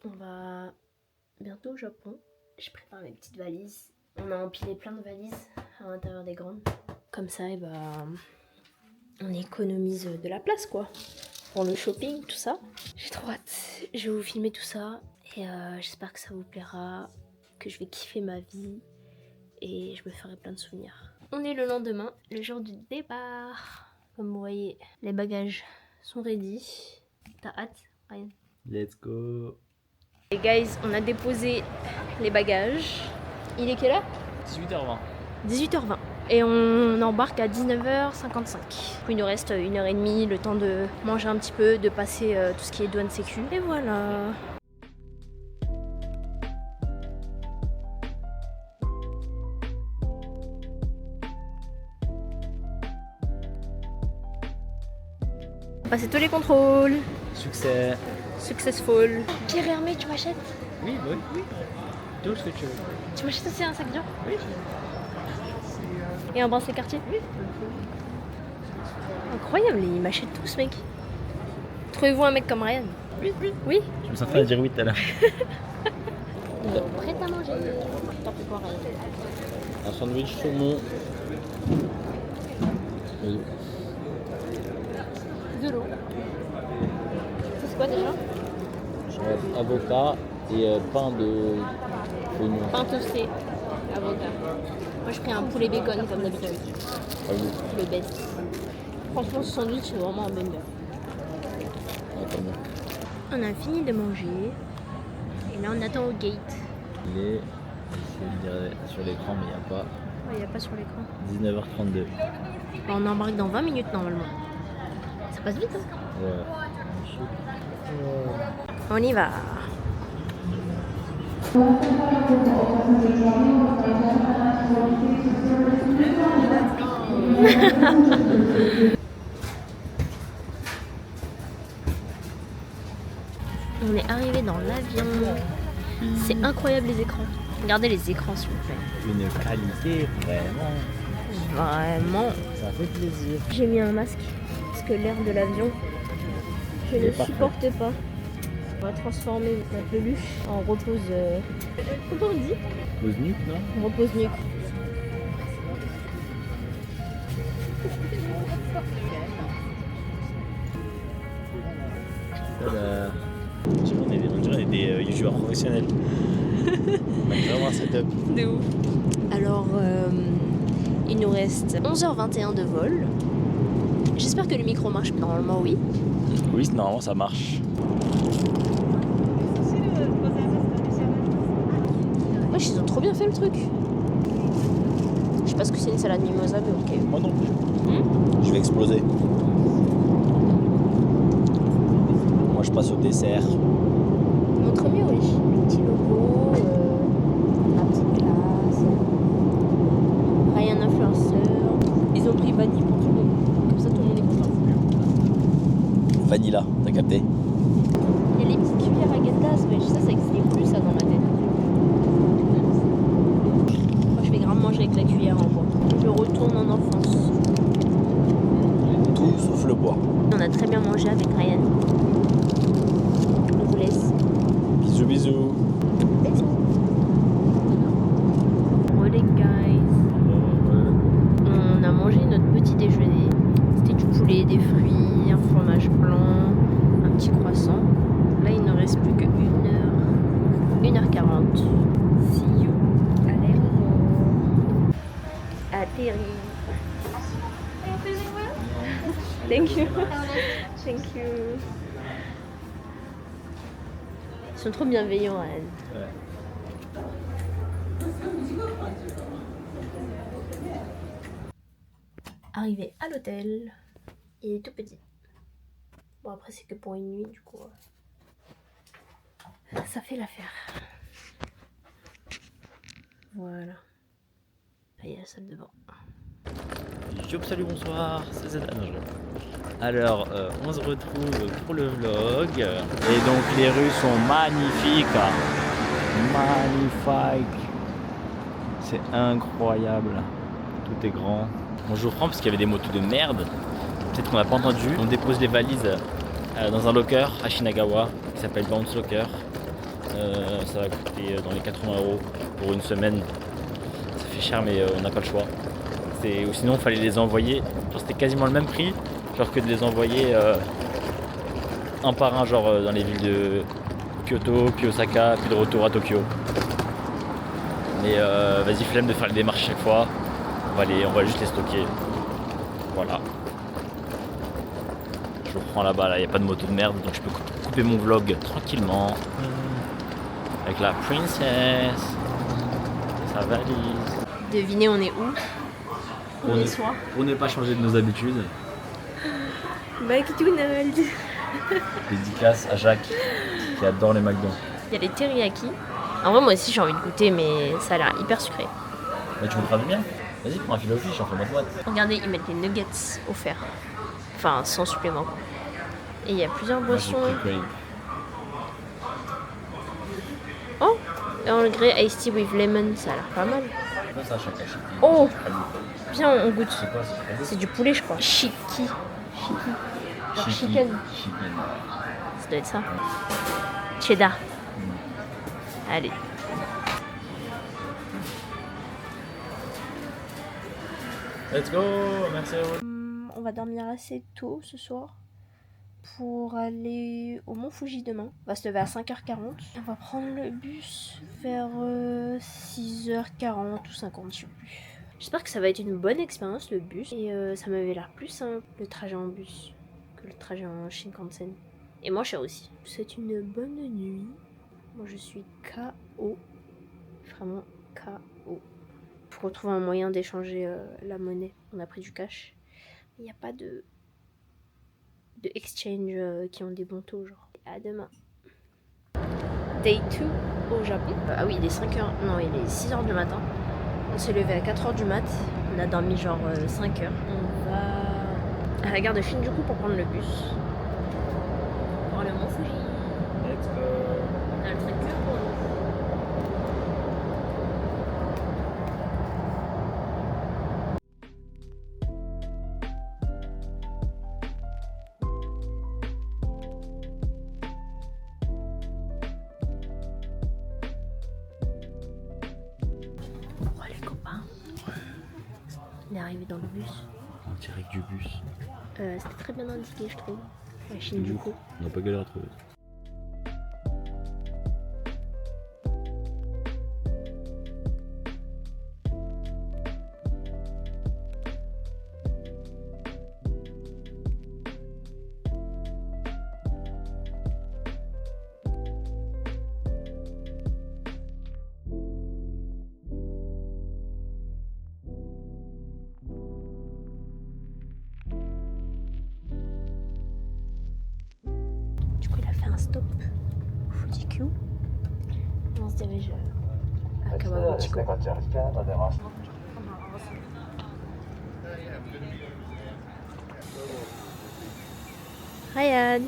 On va bientôt au Japon. Je prépare mes petites valises. On a empilé plein de valises à l'intérieur des grandes. Comme ça, et on économise de la place, quoi. Pour le shopping, tout ça. J'ai trop hâte. Je vais vous filmer tout ça. Et j'espère que ça vous plaira. Que je vais kiffer ma vie. Et je me ferai plein de souvenirs. On est le lendemain, le jour du départ. Comme vous voyez, les bagages sont ready. T'as hâte, Ryan? Let's go. Les guys, on a déposé les bagages. Il est quelle heure? 18h20. 18h20. Et on embarque à 19h55. Il nous reste 1h30, le temps de manger un petit peu, de passer tout ce qui est douane sécu. Et voilà. On passe tous les contrôles. Succès. Successful. Pierre Hermé, tu m'achètes? Oui, oui, oui. Tout ce que tu veux. Tu m'achètes aussi un sac dur? Oui. Et un bracelet Cartier? Oui. Incroyable, il m'achète tout ce mec. Trouvez-vous un mec comme Ryan? Oui, oui. Oui? Je me sens en train de dire oui tout à l'heure. Prêt à manger. T'en fais quoi, Ryan? Un sandwich saumon. De l'eau. C'est quoi déjà? Avocat et pain de oignon. Pain toasté. Avocat. Moi je pris un poulet bacon comme d'habitude. Ah oui. Le best. Franchement ce sandwich c'est vraiment un banger. On a fini de manger. Et là on attend au gate. Il est, je dirais sur l'écran mais il n'y a pas. Ouais, il n'y a pas sur l'écran. 19h32. On embarque dans 20 minutes normalement. Ça passe vite hein? Ouais. On y va. On est arrivé dans l'avion. C'est incroyable les écrans. Regardez les écrans s'il vous plaît. Une qualité Vraiment. Ça fait plaisir. J'ai mis un masque parce que l'air de l'avion, je ne supporte pas. On va transformer la peluche en repose. Comment on dit? Pose nuque, non? Repose nuque. Voilà. On dirait des youtubeurs professionnels. Vraiment un setup. De ouf. Alors, il nous reste 11h21 de vol. J'espère que le micro marche, mais normalement oui. Oui, normalement ça marche. Wesh, ils ont trop bien fait le truc. Je sais pas ce que c'est une salade mimosa, mais ok. Moi non plus. Je vais exploser. Moi je passe au dessert. Montre mieux, oui. Le petit logo, la petite classe. Ryan influenceur. Ils ont pris vanille pour tout le monde. Comme ça, tout le monde est content. Vanilla, t'as capté? Il y a les petites cuillères à Gendas, mais ça existait plus ça dans ma tête. Moi, je vais grave manger avec la cuillère en bois. Je retourne en enfance. Tout sauf le bois. On a très bien mangé avec Ryan. On vous laisse. Bisous bisous. Rolling guys. On a mangé notre petit déjeuner. C'était du poulet, des fruits, un fromage blanc, un petit croissant. Là, il ne reste plus que 1h40. See you à l'aéroport. Atterri. Thank you. Thank you. Ils sont trop bienveillants, Anne. Ouais. Arrivé à l'hôtel, il est tout petit. Bon après c'est que pour une nuit du coup. Ça fait l'affaire. Voilà. Là il y a la salle de bain. Yo, salut, bonsoir, c'est Zed. Ah non, je rigole. Alors, on se retrouve pour le vlog. Et donc, les rues sont magnifiques. Magnifiques. C'est incroyable. Tout est grand. Bonjour Franck, parce qu'il y avait des motos de merde. Peut-être qu'on n'a pas entendu. On dépose les valises dans un locker à Shinagawa qui s'appelle Bounce Locker. Ça va coûter dans les 80 € pour une semaine. Ça fait cher, mais on n'a pas le choix. Ou sinon, il fallait les envoyer. Genre, c'était quasiment le même prix, genre que de les envoyer un par un, genre dans les villes de Kyoto, puis Osaka, puis de retour à Tokyo. Mais vas-y, flemme de faire les démarches chaque fois. On va juste les stocker. Voilà. Je reprends là-bas, là, il n'y a pas de moto de merde, donc je peux couper mon vlog tranquillement. Avec la princesse. Sa valise. Devinez, on est où? On est soir. Pour ne pas changer de nos habitudes. McDonald's. Dédicace à Jacques qui adore les McDo. Il y a les teriyaki. En vrai, moi aussi j'ai envie de goûter, mais ça a l'air hyper sucré. Mais tu me feras du bien. Vas-y, prends un filet au fish, j'en fais ma boîte. Regardez, ils mettent les nuggets offerts. Enfin, sans supplément. Et il y a plusieurs boissons. Oh, Earl Grey Iced Tea with Lemon, ça a l'air pas mal. Oh, viens, on goûte. C'est quoi? C'est du poulet, je crois. Shiki. Genre chicken. Ça doit être ça. Cheddar. Allez. Let's go, merci à vous. On va dormir assez tôt ce soir pour aller au Mont Fuji demain. On va se lever à 5h40. On va prendre le bus vers 6h40 ou 50, je sais plus. J'espère que ça va être une bonne expérience le bus. Et ça m'avait l'air plus simple le trajet en bus que le trajet en Shinkansen. Et moi cher aussi. C'est une bonne nuit. Moi je suis KO. Vraiment KO. Faut retrouver un moyen d'échanger la monnaie. On a pris du cash. Il n'y a pas de exchange qui ont des bons taux, genre. À demain. Day 2 au Japon. Ah oui, il est 5h. Non, il est 6h du matin. On s'est levé à 4h du mat. On a dormi genre 5h. On va à la gare de Shinjuku pour prendre le bus. Pour le Mont Fuji. Let's go. On a le train que pour nous. On est arrivé dans le bus. En direct du bus. C'était très bien indiqué, je trouve. À Shinjuku. On n'a pas galéré à trouver. Du coup, il a fait un stop au Fuji-Q. On se dirige à Kawaguchiko. Ryan.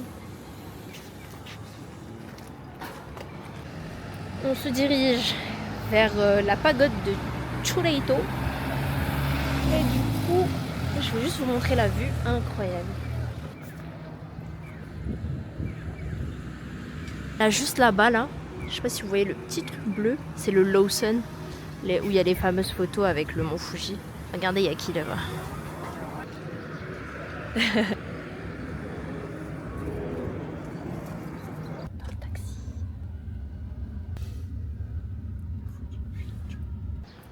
On se dirige vers la pagode de Chureito. Et du coup, je vais juste vous montrer la vue incroyable. Là, juste là-bas, là, je sais pas si vous voyez le petit truc bleu, c'est le Lawson, où il y a les fameuses photos avec le Mont Fuji. Regardez, il y a qui là-bas. Dans le taxi.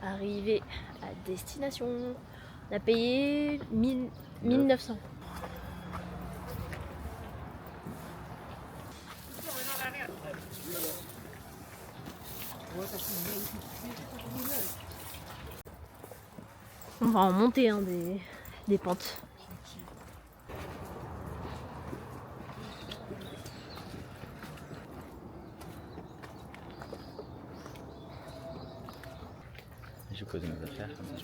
Arrivé à destination. On a payé 1900. On va en monter des pentes. J'ai posé mes affaires comme ça.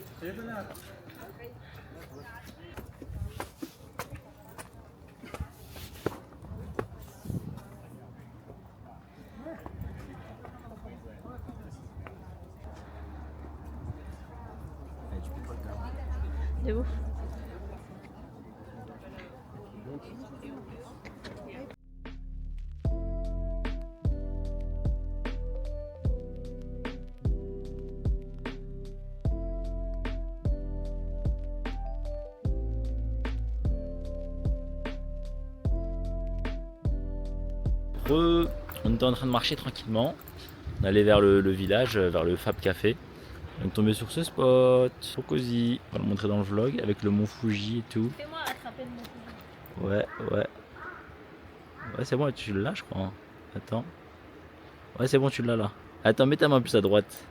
De ouf. On était en train de marcher tranquillement. On allait vers le village, vers le Fab Café. On est tombé sur ce spot, trop cosy. On va le montrer dans le vlog avec le mont Fuji et tout. Fais-moi attraper le mont Fuji. Ouais. Ouais, c'est bon, tu l'as, je crois. Attends. Ouais, c'est bon, tu l'as là. Attends, mets ta main plus à droite.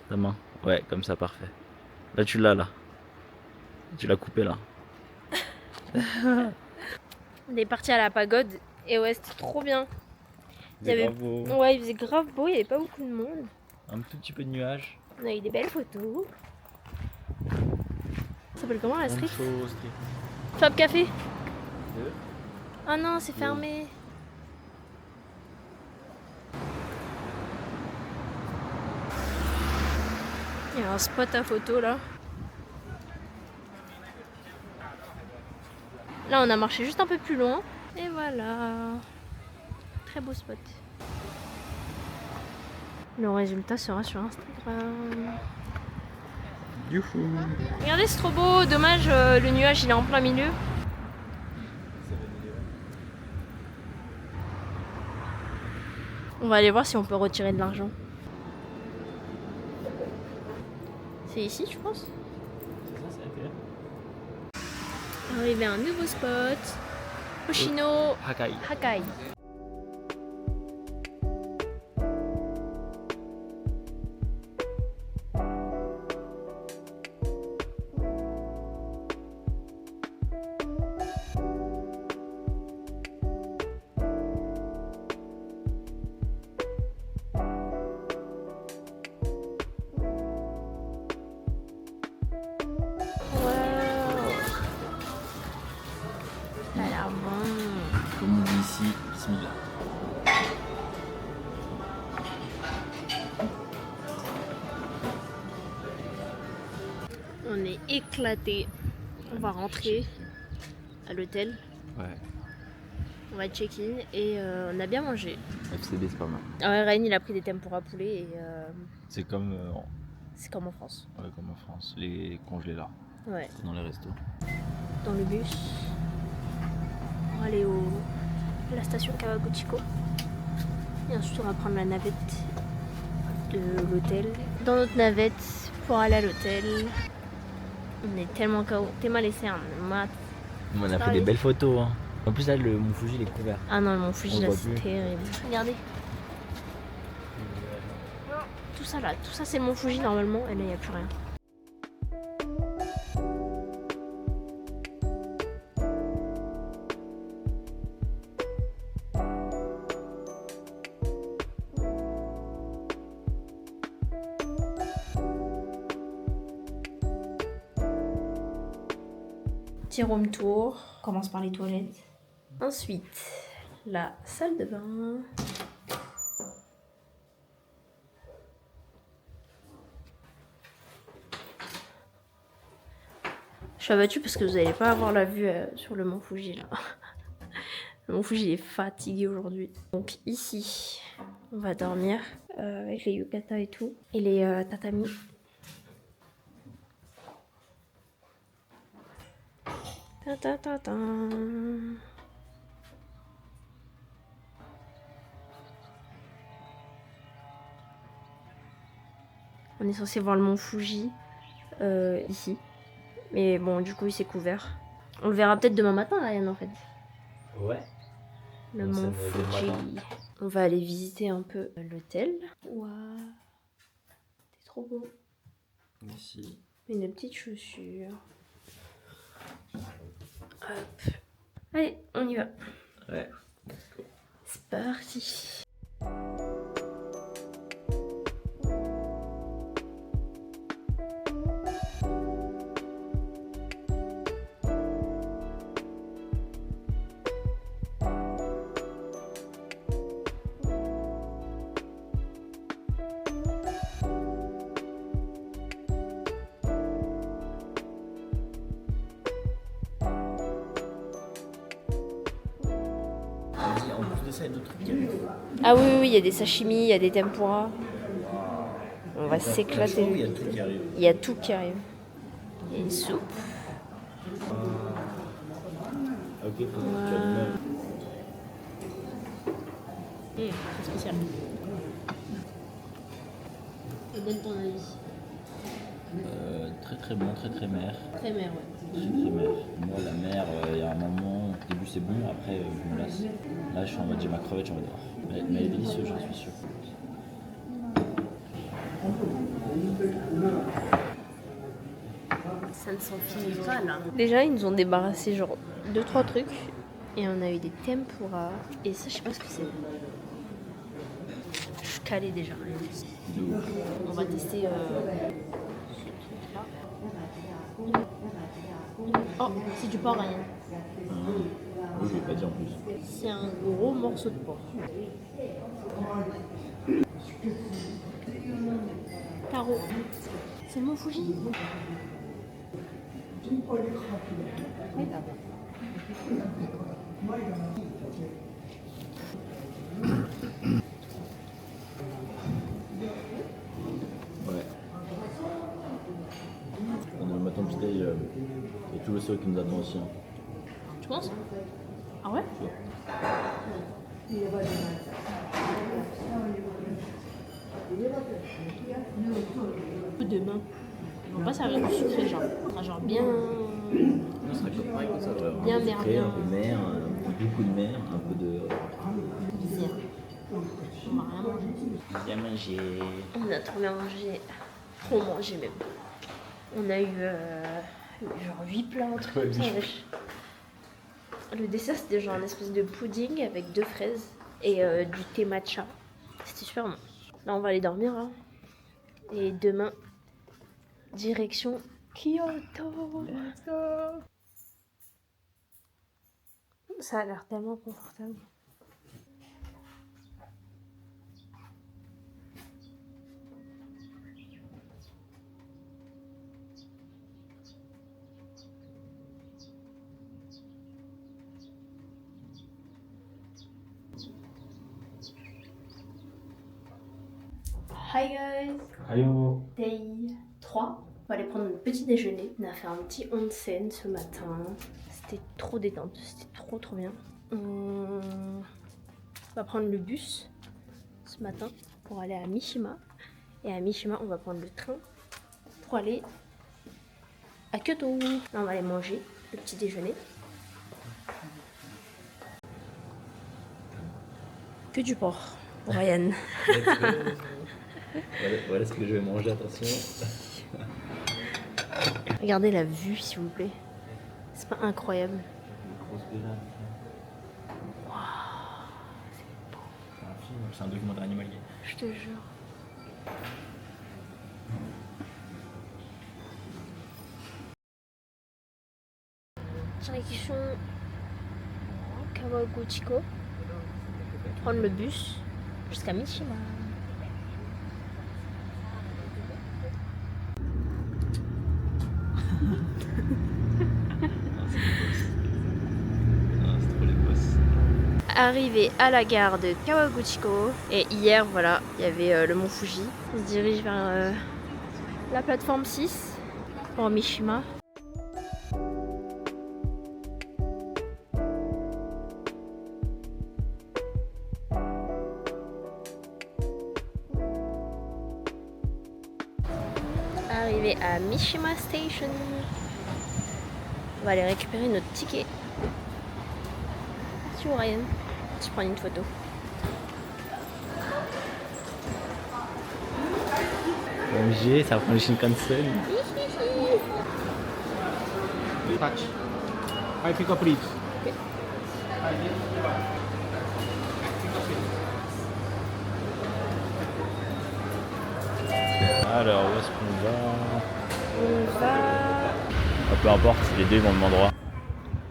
Ta main. Ouais, comme ça, parfait. Là, tu l'as là. Tu l'as coupé là. On est parti à la pagode et ouais, c'était trop bien. Ouais, il faisait grave beau, il n'y avait pas beaucoup de monde. Un tout petit peu de nuages. On a eu des belles photos. Ça s'appelle comment la street? Fab Café. Ah non, c'est fermé. Il y a un spot à photo là. Là, on a marché juste un peu plus loin. Et voilà. Très beau spot. Le résultat sera sur Instagram. Youhou. Regardez, c'est trop beau. Dommage, le nuage il est en plein milieu. On va aller voir si on peut retirer de l'argent. C'est ici, je pense. Arrivé à un nouveau spot. Hoshino Hakai. Comme on dit ici, bismillah. On est éclaté. On va rentrer à l'hôtel. Ouais. On va check-in et on a bien mangé. FCB, c'est pas mal. Ah ouais, Ryan il a pris des tempura poulet et C'est comme, c'est comme en France. ouais, comme en France, les congelés là, Ouais. dans les restos. Dans le bus. On va aller à la station Kawaguchiko. Et ensuite on va prendre la navette de l'hôtel. Dans notre navette pour aller à l'hôtel. On est tellement KO. T'es mal laissé, hein. On a fait des belles photos. Hein. En plus là, le mont Fuji il est couvert. Ah non, le mont Fuji On là voit c'est plus. terrible. Regardez. Tout ça là, tout ça c'est le mont Fuji normalement et là il n'y a plus rien. Petit room tour. On commence par les toilettes. Ensuite, la salle de bain. Je suis abattue parce que vous n'allez pas avoir la vue sur le mont Fuji là. Le mont Fuji est fatigué aujourd'hui. Donc ici, on va dormir avec les yukata et tout. Et les tatamis. Ta ta ta ta. On est censé voir le mont Fuji ici. Mais bon, du coup, il s'est couvert. On le verra peut-être demain matin, Ryan, en fait. Ouais. Le Donc, mont c'est le Fuji. matin. On va aller visiter un peu l'hôtel. Waouh, c'est trop beau. Ici. Une petite chaussure. Hop. Allez, on y va. Ouais. C'est parti. En plus de ça, il y a d'autres trucs qui arrivent. Ah oui, oui, il y a des sashimi, il y a des tempura. On va s'éclater. Il y a tout qui arrive. Il y a tout qui arrive. Il y a une soupe. Ok, faut que tu as Très spécial. Et donne ton avis. Très très bon, très très mer. Très mer, ouais. Très très mer. Moi la mer, il y a un moment, au début c'est bon, après je me lasse. Là je suis en mode j'ai ma crevette, j'en dehors. Mais elle est délicieuse, j'en suis sûr. Ça ne s'en finit pas là. Déjà, ils nous ont débarrassé genre 2-3 trucs. Et on a eu des tempura. Et ça, je sais pas ce que c'est. Je suis calée déjà. On va tester ce truc-là. Oh, c'est du porc, Ryan. Oui, je vais pas dire en plus. C'est un gros morceau de porc. Taro. C'est mon Fuji. Ouais. On a le matin petit déj et tout le CO qui nous attend aussi. Hein. Tu penses? Ah ouais? Demain, on va servir du sucré, genre bien. On sera comme ça, ouais. Bien Un peu mer, sucré, bien. un peu mer, beaucoup de mer, un peu de. Bien. On va rien manger. Bien manger. On a trop bien mangé. Trop mangé même. On a eu genre 8 plats, un truc comme ça. Wesh. Le dessert c'était genre une espèce de pudding avec 2 fraises et du thé matcha. C'était super bon. Là on va aller dormir hein. Et demain, direction Kyoto. Let's go. Ça a l'air tellement confortable. Hi guys! Hello. Day 3. On va aller prendre notre petit déjeuner. On a fait un petit onsen ce matin. C'était trop détente, c'était trop bien. On va prendre le bus ce matin pour aller à Mishima. Et à Mishima, on va prendre le train pour aller à Kyoto. Là, on va aller manger le petit déjeuner. Que du porc pour Ryan. Voilà ce que je vais manger, attention. Regardez la vue, s'il vous plaît. C'est pas incroyable? C'est un documentaire animalier. Je te jure. Direction Kawaguchiko. Prendre le bus jusqu'à Mishima. Arrivé à la gare de Kawaguchiko et hier voilà il y avait le mont Fuji. On se dirige vers la plateforme 6 pour Mishima. Arrivé à Mishima Station, on va aller récupérer notre ticket. Merci Ryan. Je prends une photo. OMG, ça prend le Shinkansen. Touch. I pick up please. Alors, où est-ce qu'on va? On va... Peu importe, les deux vont au même endroit.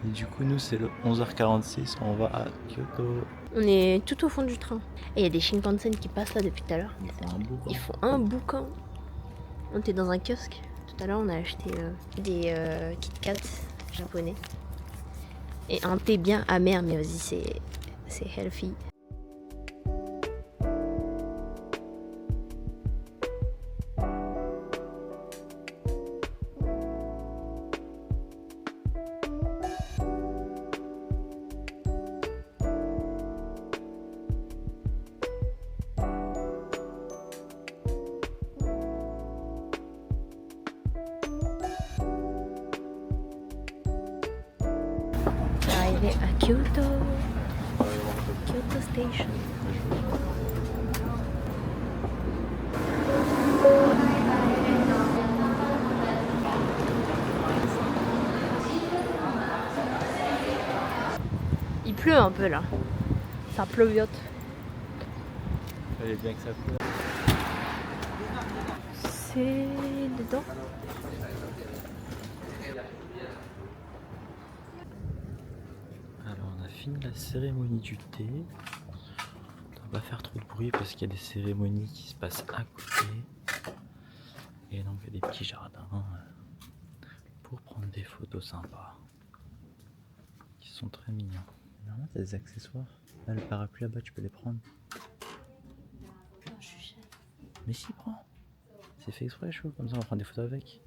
Et du coup, nous, c'est le 11h46, on va à Kyoto. On est tout au fond du train. Et il y a des Shinkansen qui passent là depuis tout à l'heure. Ils font un boucan. Ils font un boucan. On était dans un kiosque. Tout à l'heure, on a acheté des Kit Kat japonais. Et un thé bien amer, mais aussi c'est healthy. arrivé à Kyoto. Kyoto Station. Il pleut un peu là. Ça pleuviote. Fallait bien que ça pleut. C'est dedans. Alors on a fini la cérémonie du thé. On va pas faire trop de bruit parce qu'il y a des cérémonies qui se passent à côté. Et donc il y a des petits jardins pour prendre des photos sympas. Qui sont très mignons. Normalement t'as des accessoires. Là le parapluie là-bas tu peux les prendre. Mais si prends. C'est fait exprès chaud, comme ça on va prendre des photos avec.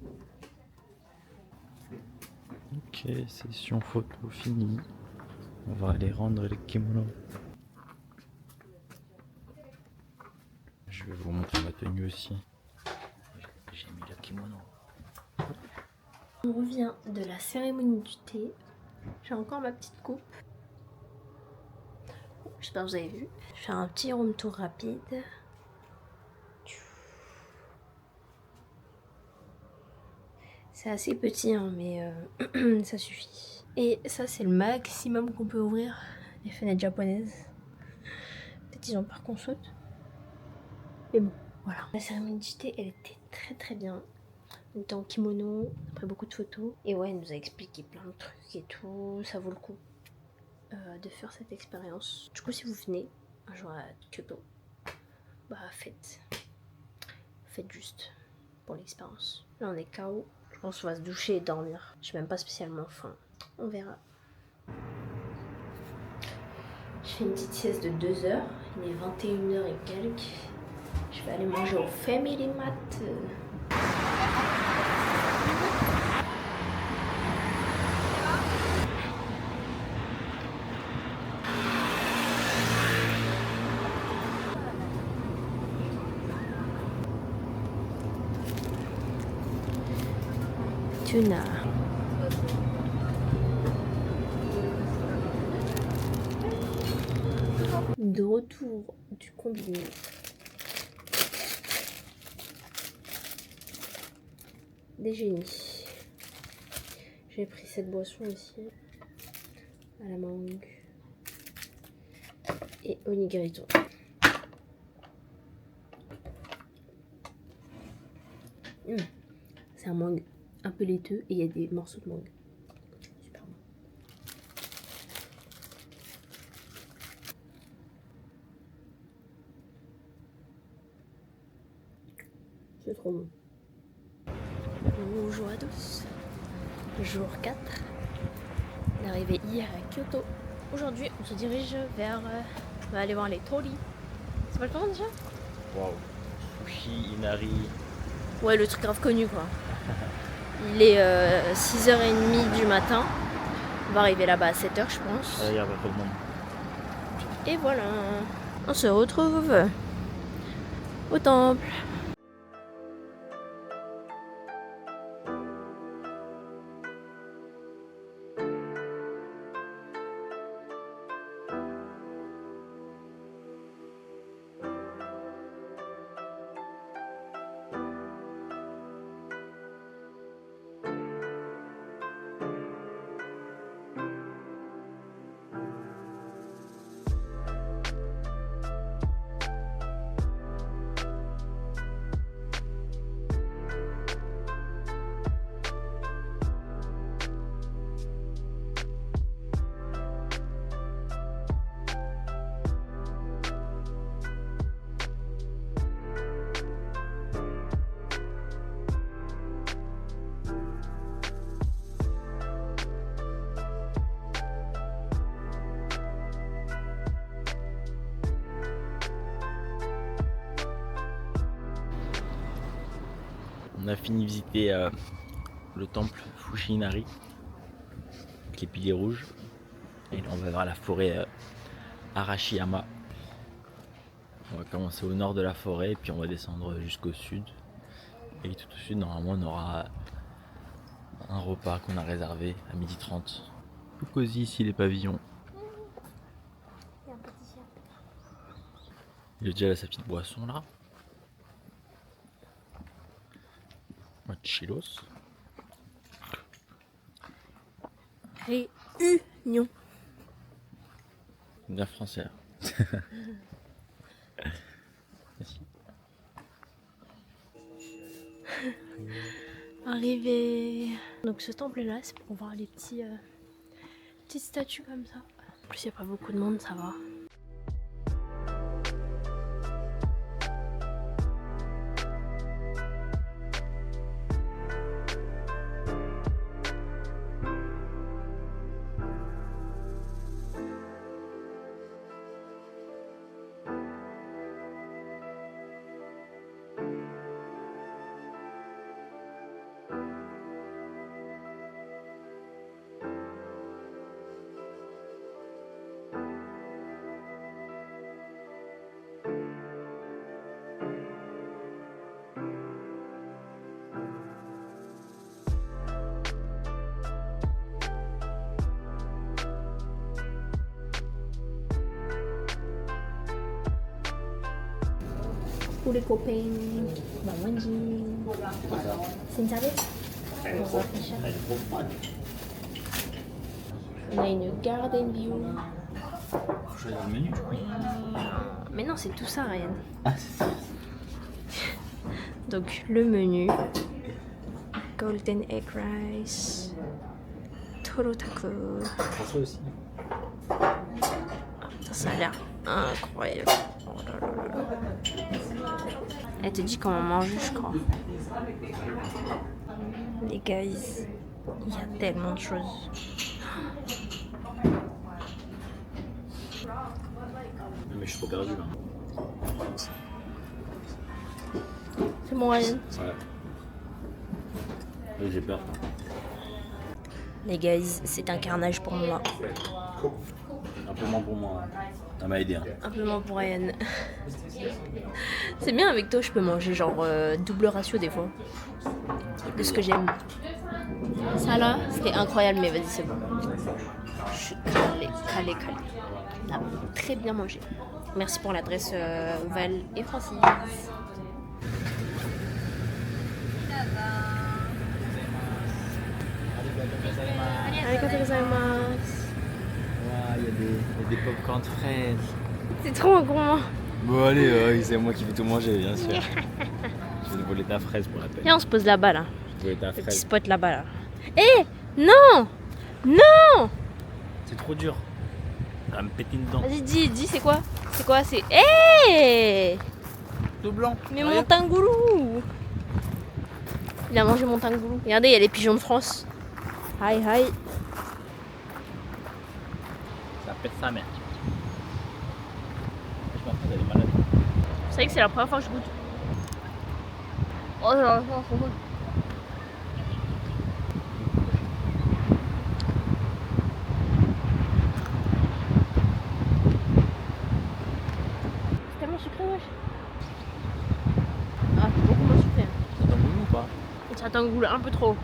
Ok, session photo finie. On va aller rendre les kimonos. Je vais vous montrer ma tenue aussi. J'ai mis le kimono. On revient de la cérémonie du thé. J'ai encore ma petite coupe. J'espère que vous avez vu. Je fais un petit room tour rapide. C'est assez petit, hein, mais ça suffit. Et ça, c'est le maximum qu'on peut ouvrir les fenêtres japonaises. Peut-être ils ont peur qu'on saute. Mais bon, voilà. La cérémonie du thé, elle était très très bien. On était en kimono, on a pris beaucoup de photos. Et ouais, elle nous a expliqué plein de trucs et tout. Ça vaut le coup de faire cette expérience. Du coup, si vous venez un jour à Kyoto, bah faites juste pour l'expérience. Là, on est KO. Je pense qu'on va se doucher et dormir. J'ai même pas spécialement faim. On verra. Je fais une petite sieste de 2 heures. Il est 21h et quelques. Je vais aller manger au Family Mart. Tuna. De retour du combiné. Des génies. J'ai pris cette boisson ici à la mangue et onigiri. C'est un mangue un peu laiteux et il y a des morceaux de mangue. Super bon. C'est trop bon. Bonjour à tous. Jour 4. On est arrivé hier à Kyoto. Aujourd'hui, on se dirige vers... on va aller voir les Tori. C'est pas le comment déjà? Waouh. Sushi Inari. Ouais, le truc grave connu quoi. Il est 6h30 du matin. On va arriver là-bas à 7h je pense. Ah, il y a pas trop de monde. Et voilà. On se retrouve au temple. On a fini de visiter le temple Fushi-Inari, avec les piliers rouges. Et là on va vers la forêt Arashiyama. On va commencer au nord de la forêt, puis on va descendre jusqu'au sud. Et tout au sud, normalement, on aura un repas qu'on a réservé à 12h30. Tout cosy ici les pavillons. Il y a un petit chien. Il a déjà sa petite boisson là. Mochilos. Réunion. Bien français. Merci. Arrivé. Donc ce temple là, c'est pour voir les petites statues comme ça. En plus il n'y a pas beaucoup de monde, ça va. Pour les copains, on va manger. C'est une serviette? On va afficher. On a une garden view. Choisir le menu. Mais non, c'est tout ça, Ryan. Ah, c'est ça. Donc le menu. Golden egg rice. Toro taco. Français aussi. Ça a l'air incroyable. Oh là là là là. Elle te dit comment manger, je crois. Les guys, il y a tellement de choses. Mais je suis trop perdu là. C'est bon, Ryan? Ouais. J'ai peur. Les guys, c'est un carnage pour moi. Un peu moins pour moi. Ça m'a aidé. Hein. Un peu moins pour Ryan. C'est bien avec toi, je peux manger genre double ratio des fois. De ce que j'aime. Ça là, c'était incroyable, mais vas-y, c'est bon. Je suis calée. On a très bien mangé. Merci pour l'adresse Val et Francis. Arigatou gozaimasu. Il y a des pop-corn fraises. C'est trop gourmand. Bon allez, c'est moi qui vais tout manger, bien sûr. Je vais te voler ta fraise pour la peine. Viens, on se pose là-bas là. Je vais voler ta Le petit fraise. spot là-bas là. Eh non. C'est trop dur. Ça va me péter une dent. Vas-y, dis, c'est quoi? C'est quoi? C'est... Eh Tout blanc. Mais mon tangoulou. Il a mangé mon tangoulou. Regardez, il y a les pigeons de France. Hi. Ça pète sa mère. Je m'en fous, elle est malade. Vous savez que c'est la première fois que je goûte. Oh là là, c'est bon. C'est tellement sucré, wesh. Ah, c'est beaucoup moins sucré. Ça t'en goûte ou pas? Ça t'engoule un peu trop.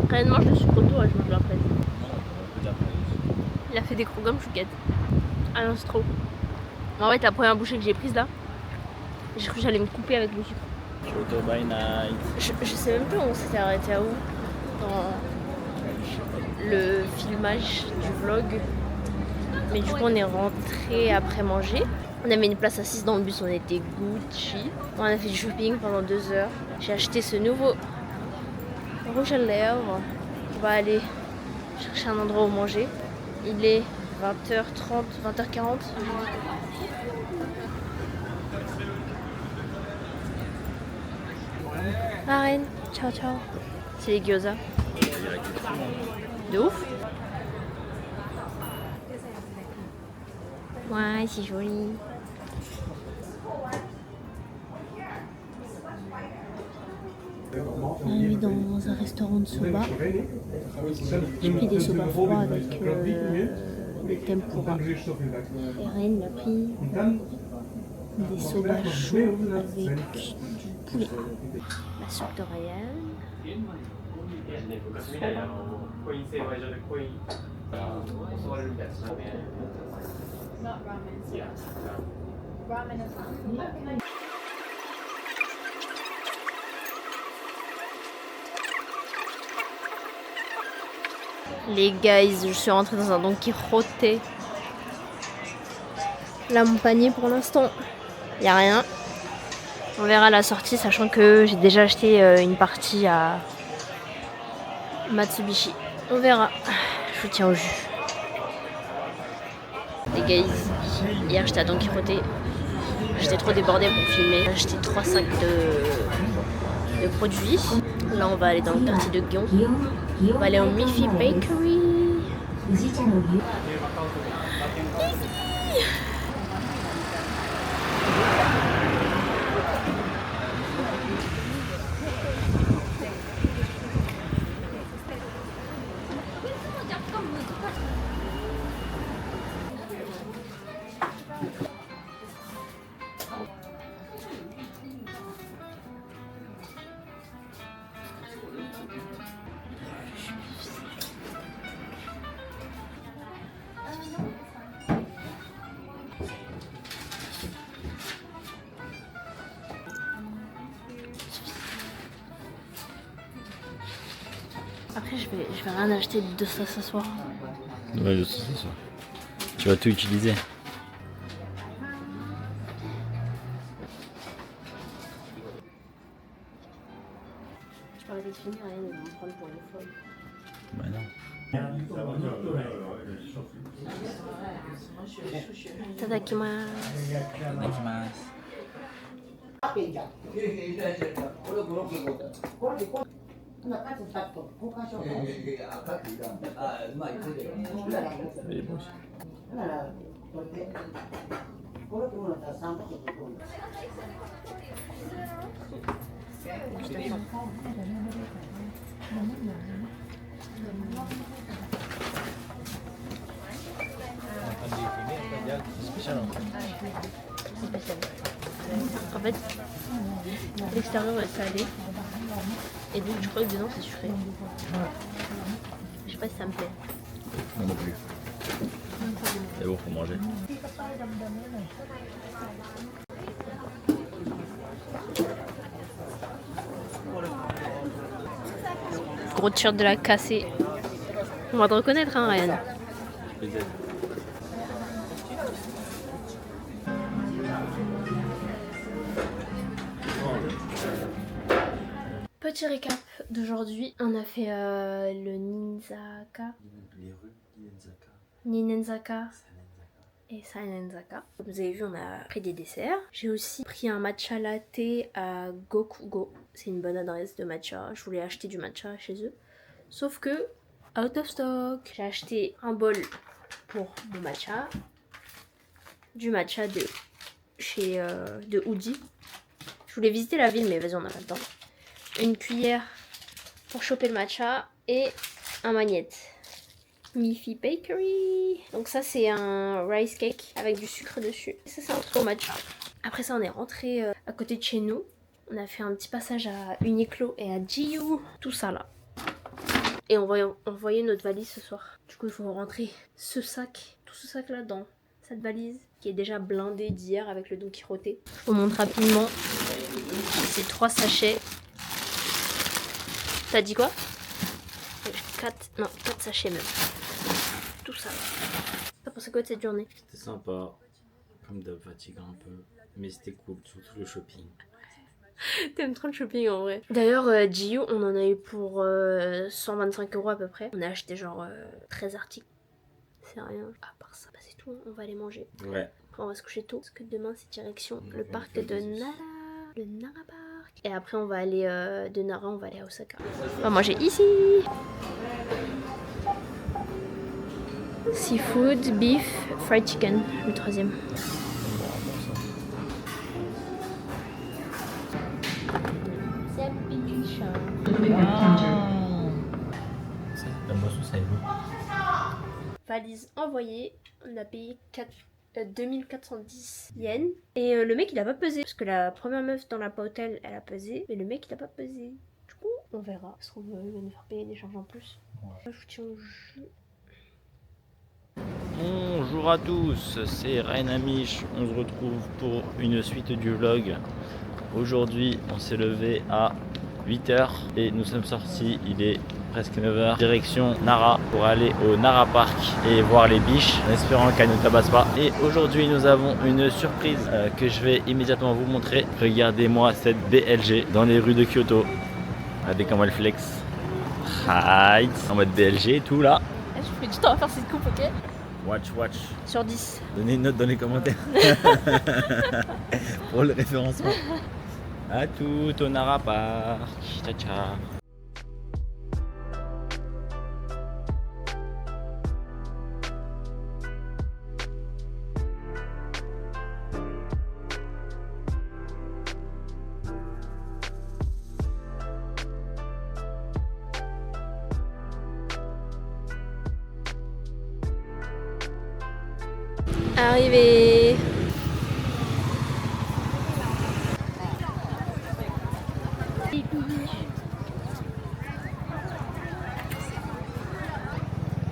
Quand elle mange le sucre autour, je mange la fraise. Non, on peut dire fraise. Il a fait des crocs comme chouquette. Ah non, c'est trop. En fait, la première bouchée que j'ai prise là, j'ai cru que j'allais me couper avec le sucre. Shoto by night. Je sais même plus où on s'était arrêté à où dans le filmage du vlog. Mais du coup, on est rentré après manger. On avait une place assise dans le bus, on était Gucci. On a fait du shopping pendant 2 heures. J'ai acheté ce nouveau rouge à lèvres. On va aller chercher un endroit où manger. Il est 20h30, 20h40. Marraine, ciao. C'est les gyoza. De ouf. Ouais, c'est joli. On est dans un restaurant de soba. J'ai pris des soba froids avec le tempura. Et Reine m'a pris des soba chauds avec du poulet. La soupe de Ryan. Les guys, je suis rentrée dans un Don Quijote. Là, mon panier pour l'instant, il n'y a rien. On verra à la sortie, sachant que j'ai déjà acheté une partie à Matsubishi. On verra. Je vous tiens au jus. Les guys, hier j'étais à Don Quijote. J'étais trop débordée pour filmer. J'ai acheté 3 sacs de produits. Là, on va aller dans le quartier de Gion. On va aller au Miffy Bakery. Après, je vais rien acheter de ça ce soir. Ouais, de ça. Tu vas tout utiliser. Je parlais de finir et de me prendre pour une folle. Bah non. いただきます。いただきます。En fait, l'extérieur est salé et donc je crois que dedans c'est sucré. Je sais pas si ça me plaît. Moi non plus. C'est bon, faut manger. Gros t-shirt de la cassée. On va te reconnaître, hein, Ryan. Petit récap d'aujourd'hui, on a fait le Ninzaka, Les rues Ninenzaka. Ninenzaka et Sainenzaka. Comme vous avez vu, on a pris des desserts. J'ai aussi pris un matcha latte à Gokugo. C'est une bonne adresse de matcha. Je voulais acheter du matcha chez eux. Sauf que, out of stock. J'ai acheté un bol pour mon matcha. Du matcha de chez de Oudi. Je voulais visiter la ville, mais vas-y, on n'a pas le temps. Une cuillère pour choper le matcha et un magnette. Miffy Bakery. Donc ça c'est un rice cake avec du sucre dessus. Ça c'est un truc au matcha. Après ça on est rentré à côté de chez nous. On a fait un petit passage à Uniqlo et à GU. Tout ça là. Et on va envoyer notre valise ce soir. Du coup il faut rentrer ce sac, tout ce sac là dans cette valise qui est déjà blindée d'hier avec le Don Quijote. Je vous montre rapidement. C'est 3 sachets. T'as dit quoi? 4 sachets même. Tout ça. T'as pensé quoi de cette journée? C'était sympa. Comme d'hab, fatigant un peu. Mais c'était cool, surtout le shopping. T'aimes trop le shopping en vrai. D'ailleurs, GU, on en a eu pour 125 € à peu près. On a acheté genre 13 articles. C'est rien. À part ça, bah, c'est tout. On va aller manger. Ouais. Après, on va se coucher tôt. Parce que demain, c'est direction le parc de Nara. Le Nara Park. Et après, on va aller de Nara, on va aller à Osaka. On va manger ici. Seafood, beef, fried chicken. Le 3e. La boisson, ça évolue. Valise envoyée. On a payé 2410 yens. Et le mec il a pas pesé. Parce que la première meuf dans la hôtel elle a pesé. Mais le mec il a pas pesé. Du coup on verra. Ça se trouve il va nous faire payer des charges en plus. Ouais. Je vous tiens au jus. Bonjour à tous, c'est Ryan Amish. On se retrouve pour une suite du vlog. Aujourd'hui, on s'est levé à 8h et nous sommes sortis, il est presque 9h, direction Nara pour aller au Nara Park et voir les biches en espérant qu'elles ne tabassent pas. Et aujourd'hui, nous avons une surprise que je vais immédiatement vous montrer. Regardez-moi cette BLG dans les rues de Kyoto. Regardez comment elle flex. Right. En mode BLG et tout là. Je fais du temps à faire cette coupe, ok? Watch. Sur 10. Donnez une note dans les commentaires pour le référencement. À tout au Nara Park. Ciao ciao. Arrivé.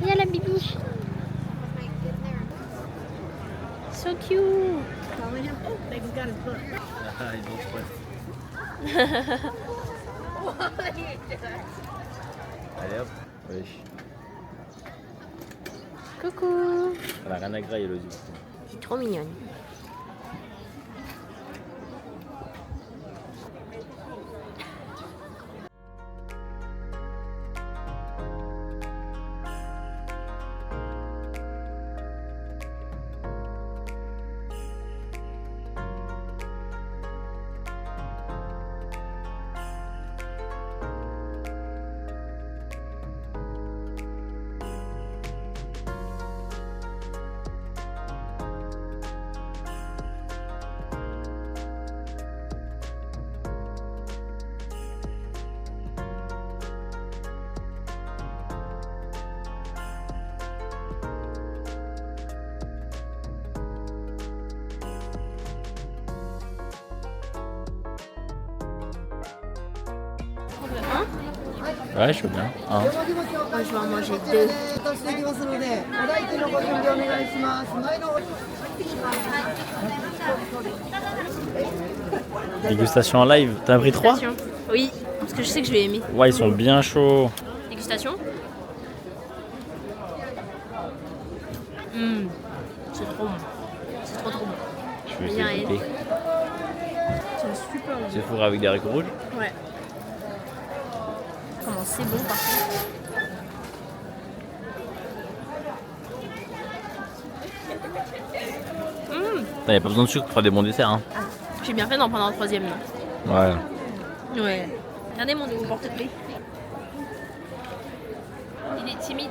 Il y a la bibiche. So cute. Allez hop. Wesh. Coucou. Elle a rien à grailler le du coup. C'est trop mignonne. Ouais, je veux bien. Hein. Moi, je vais en manger 2. Dégustation en live. T'as pris 3? Oui, parce que je sais que je vais aimer. Ouais, ils sont bien chauds. Dégustation. C'est trop bon. C'est trop bon. Je vais Bien, essayer de goûter. C'est super bon. C'est fourré avec des haricots rouges. Ouais. Comment c'est bon par contre. T'as pas besoin de sucre pour faire des bons desserts. Hein. J'ai bien fait d'en prendre un troisième là. Ouais. Ouais. Regardez mon nouveau porte-clés. Il est timide.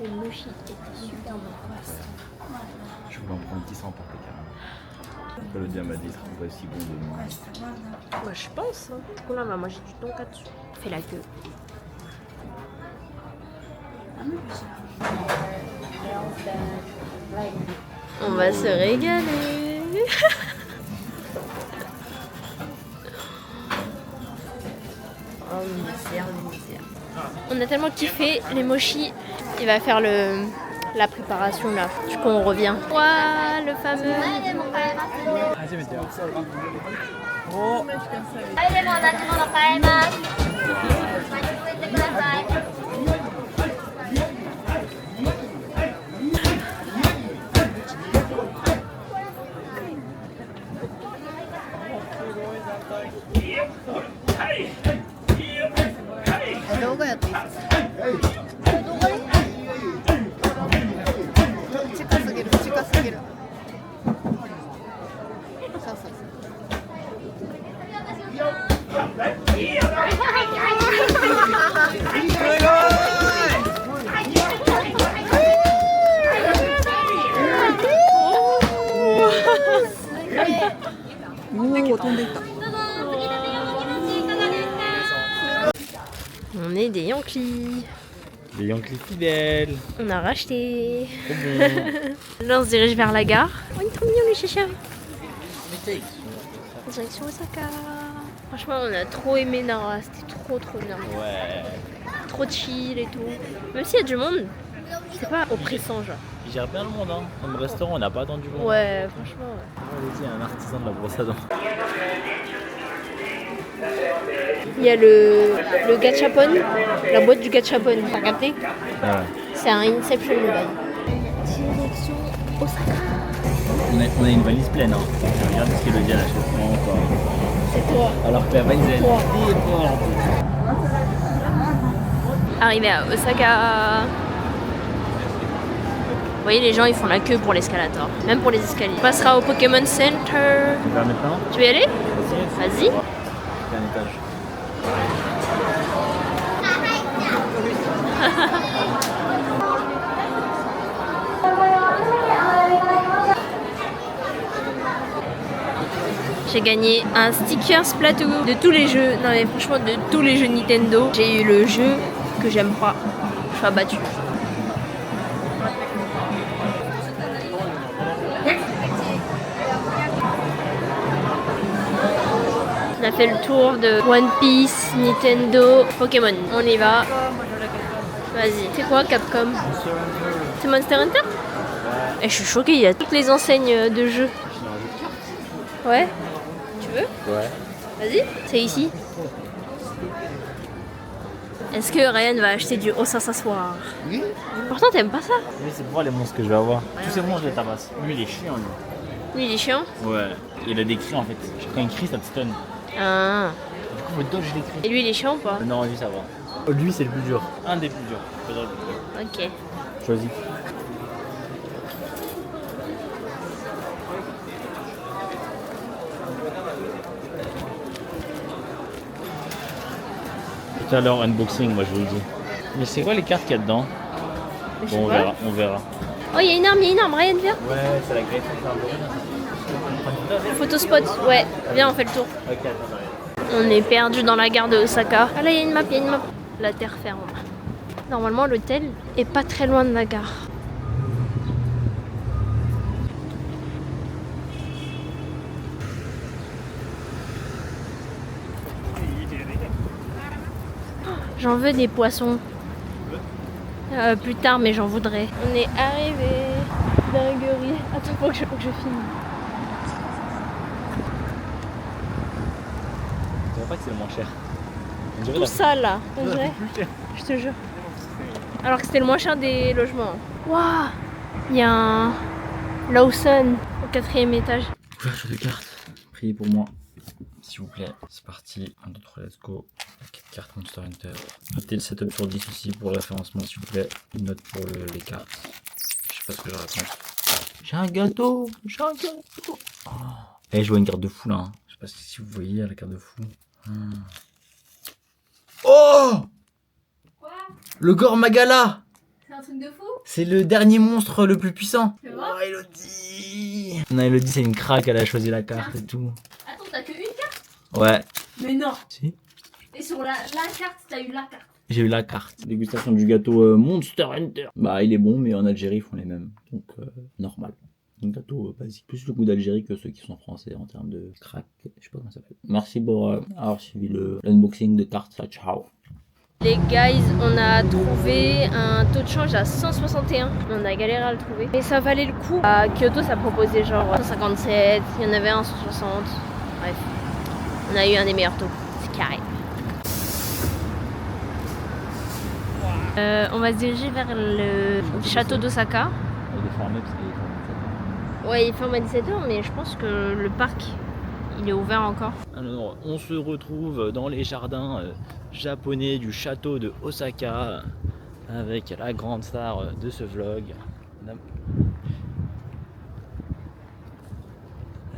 Le mochi était super bon. Je voulais en prendre 10 en porte carrément. Le dia m'a dit qu'il serait aussi bon de Moi je pense. Hein. Du coup là on va manger du tonkatsu. Fais la queue. On va se régaler. Oh misère. On a tellement kiffé les mochis. Il va faire la préparation là. Du coup on revient. Ouah, le fameux. On est des Yankees. Les Yankees fidèles. On a racheté. Trop bon. Là, on se dirige vers la gare. Oh, il est trop mignon, le chicha. Direction Osaka. Franchement, on a trop aimé Nara. C'était trop bien. Ouais. Trop chill et tout. Même s'il y a du monde, c'est pas oppressant, genre. Il gère bien le monde, hein. Comme restaurant, on n'a pas attendu longtemps. Ouais, franchement, ouais. Allez-y, un artisan de la brosse à dents. Il y a le gachapon, la boîte du gachapon. T'as capté? Ouais. C'est un Inception le bail. Direction Osaka. On a une valise pleine, hein. Regarde ce qu'elle dit à la chaque fois encore. C'est toi. Alors que la valise elle Toi. est déborde. Arrivé à Osaka. Vous voyez, les gens ils font la queue pour l'escalator, même pour les escaliers. On passera au Pokémon Center. Tu vas maintenant? Tu veux y aller? Vas-y. Vas-y. C'est un étage. J'ai gagné un sticker Splatoon de tous les jeux. Non mais franchement, de tous les jeux Nintendo, j'ai eu le jeu que j'aime pas. Je suis abattue. On a fait le tour de One Piece, Nintendo, Pokémon. On y va. Vas-y. C'est quoi Capcom? C'est Monster Hunter? Et je suis choquée, il y a toutes les enseignes de jeux. Ouais? Tu veux? Ouais. Vas-y. C'est ici. Est-ce que Ryan va acheter du Osa ce soir? Oui. Pourtant t'aimes pas ça? Oui, c'est pour voir les monstres que je vais avoir. Tous ces monstres, je les tabasse. Lui, il est chiant, lui. Lui il est chiant. Ouais. Il a des cris en fait. Quand il crie, ça te stun. Ah. Du coup, faut dodge les cris. Et lui il est chiant ou pas? Non, lui, ça va. Lui, c'est le plus dur. Un des plus durs. Faudrait le plus dur. Ok. Choisis. Tout à l'heure, unboxing, moi je vous le dis. Mais c'est quoi les cartes qu'il y a dedans? Je sais Bon, on pas. verra, on verra. Oh il y a une arme, Ryan viens. Ouais, c'est la greffe. Photospot, ouais. Viens on fait le tour. Ok, attends, On est perdu dans la gare de Osaka. Ah là il y a une map, La terre ferme. Normalement l'hôtel est pas très loin de la gare. J'en veux des poissons. Plus tard, mais j'en voudrais. On est arrivé. Dinguerie. Attends, faut que je filme. Je dirais pas que c'est le moins cher. On dirait Tout la- ça là, on la dirait. plus chère. Je te jure. Alors que c'était le moins cher des logements. Waouh. Il y a un Lawson au 4e étage. Couverture de carte. Priez pour moi. S'il vous plaît. C'est parti. 1, 2, 3, let's go. 4 cartes Monster Hunter. Notez le setup sur 10 aussi pour le référencement, s'il vous plaît. Une note pour les cartes. Je sais pas ce que je raconte. J'ai un gâteau. Oh. Eh, je vois une carte de fou là. Hein. Je sais pas si vous voyez la carte de fou. Oh! Quoi? Le Gore Magala! C'est un truc de fou? C'est le dernier monstre le plus puissant. Tu vois? Oh, Elodie! Non, Elodie, c'est une craque, elle a choisi la carte et tout. Attends, t'as que une carte? Ouais. Mais non. Si? Et sur la carte, t'as eu la carte. J'ai eu la carte. Dégustation du gâteau Monster Hunter. Bah, il est bon, mais en Algérie, ils font les mêmes. Donc, normal. Un gâteau basique. Plus le goût d'Algérie que ceux qui sont français en termes de crack. Je sais pas comment ça s'appelle. Merci pour avoir suivi l'unboxing de cartes. Ciao. Les guys, on a trouvé un taux de change à 161. On a galéré à le trouver. Mais ça valait le coup. À Kyoto, ça proposait genre 157. Il y en avait un 160. Bref. On a eu un des meilleurs taux. C'est carré. On va se diriger vers le château d'Osaka. Il est fermé parce qu'il est fermé. Ouais, il ferme à 17h, mais je pense que le parc, il est ouvert encore. Alors, on se retrouve dans les jardins japonais du château de Osaka avec la grande star de ce vlog.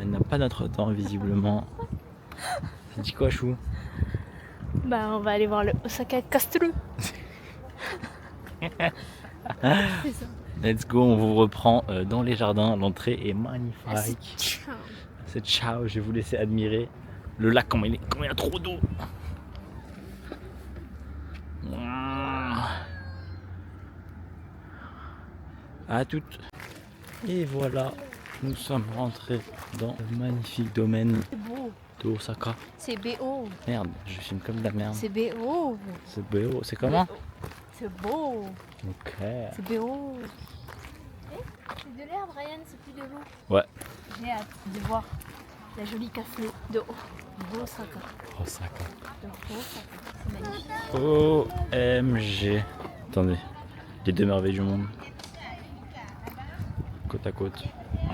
Elle n'a pas notre temps visiblement. Tu dis quoi, Chou? Bah, on va aller voir le Osaka Castle. C'est ça. Let's go, on vous reprend dans les jardins. L'entrée est magnifique. C'est ciao, je vais vous laisser admirer le lac quand il y a trop d'eau. À toutes. Et voilà, nous sommes rentrés dans le magnifique domaine de Osaka. C'est BO. Merde, je filme comme de la merde. C'est BO. C'est beau, c'est comment? C'est beau. Ok. C'est BO. C'est de l'air, Brian, c'est plus de l'eau. Ouais. J'ai hâte de voir la jolie café de Osaka. Osaka. C'est magnifique. OMG. Attendez, les deux merveilles du monde. Côte à côte.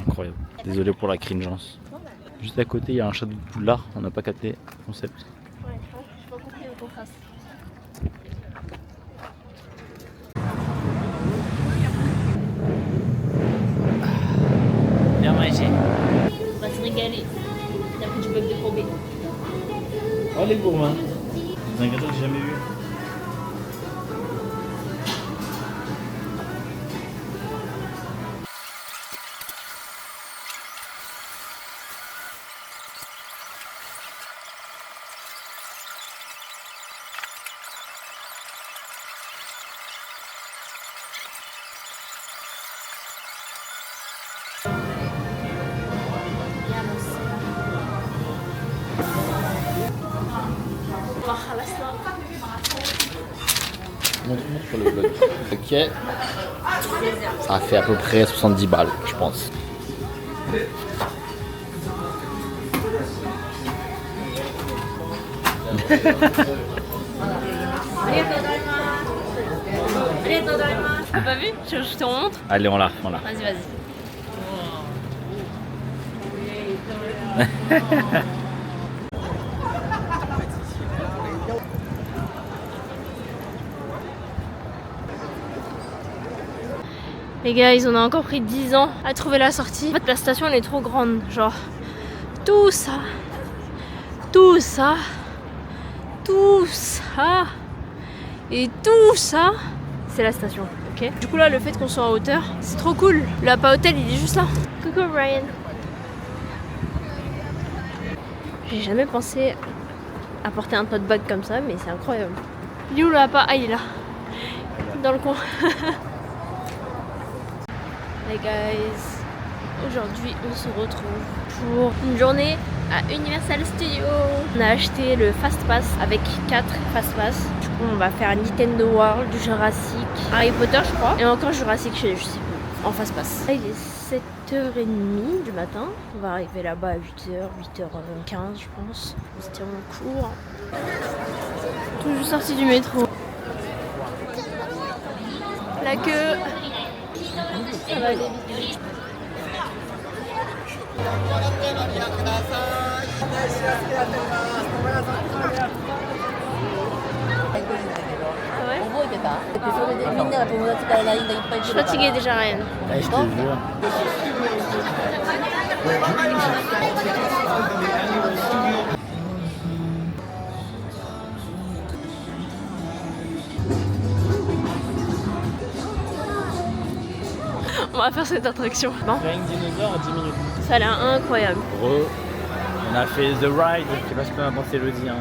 Incroyable. Désolé pour la cringeance. Juste à côté, il y a un château de Poudlard. On n'a pas capté le concept. Ouais, je pas compris le contraste. Bien mangé. On va se régaler. Il y a plus du bœuf de Kobe. Oh les gourmands. C'est un gâteau que j'ai jamais vu. Montre-moi sur le vlog. Ok. Ça a fait à peu près 70 balles, je pense. T'as pas vu? Je te montre. Allez, on la refait. Vas-y, vas-y. Les gars, ils en ont encore pris 10 ans à trouver la sortie. En fait, la station elle est trop grande. Genre, tout ça, et tout ça, c'est la station. Ok. Du coup, là, le fait qu'on soit en hauteur, c'est trop cool. Le Hapa Hotel, il est juste là. Coucou, Brian. J'ai jamais pensé à porter un tote bag comme ça, mais c'est incroyable. Il est où le Hapa? Ah, il est là. Dans le coin. Hey guys, aujourd'hui on se retrouve pour une journée à Universal Studios. On a acheté le Fast Pass avec 4 Fast Pass. Du coup on va faire Nintendo World, du Jurassic, Harry Potter je crois, et encore Jurassic je sais plus, en Fast Pass. Là, il est 7h30 du matin, on va arriver là-bas à 8h, 8h15 je pense. On se tient en cours. Tout juste sorti du métro. La queue. Ça va aller vite. Je suis fatiguée déjà, Ryan. Ouais, je te jure. On va faire cette attraction. Bon. Flying Dinosaur en 10 minutes. Ça a l'air incroyable. Gros, on a fait The Ride. Je sais pas ce qu'on a pensé, Elodie. Hein.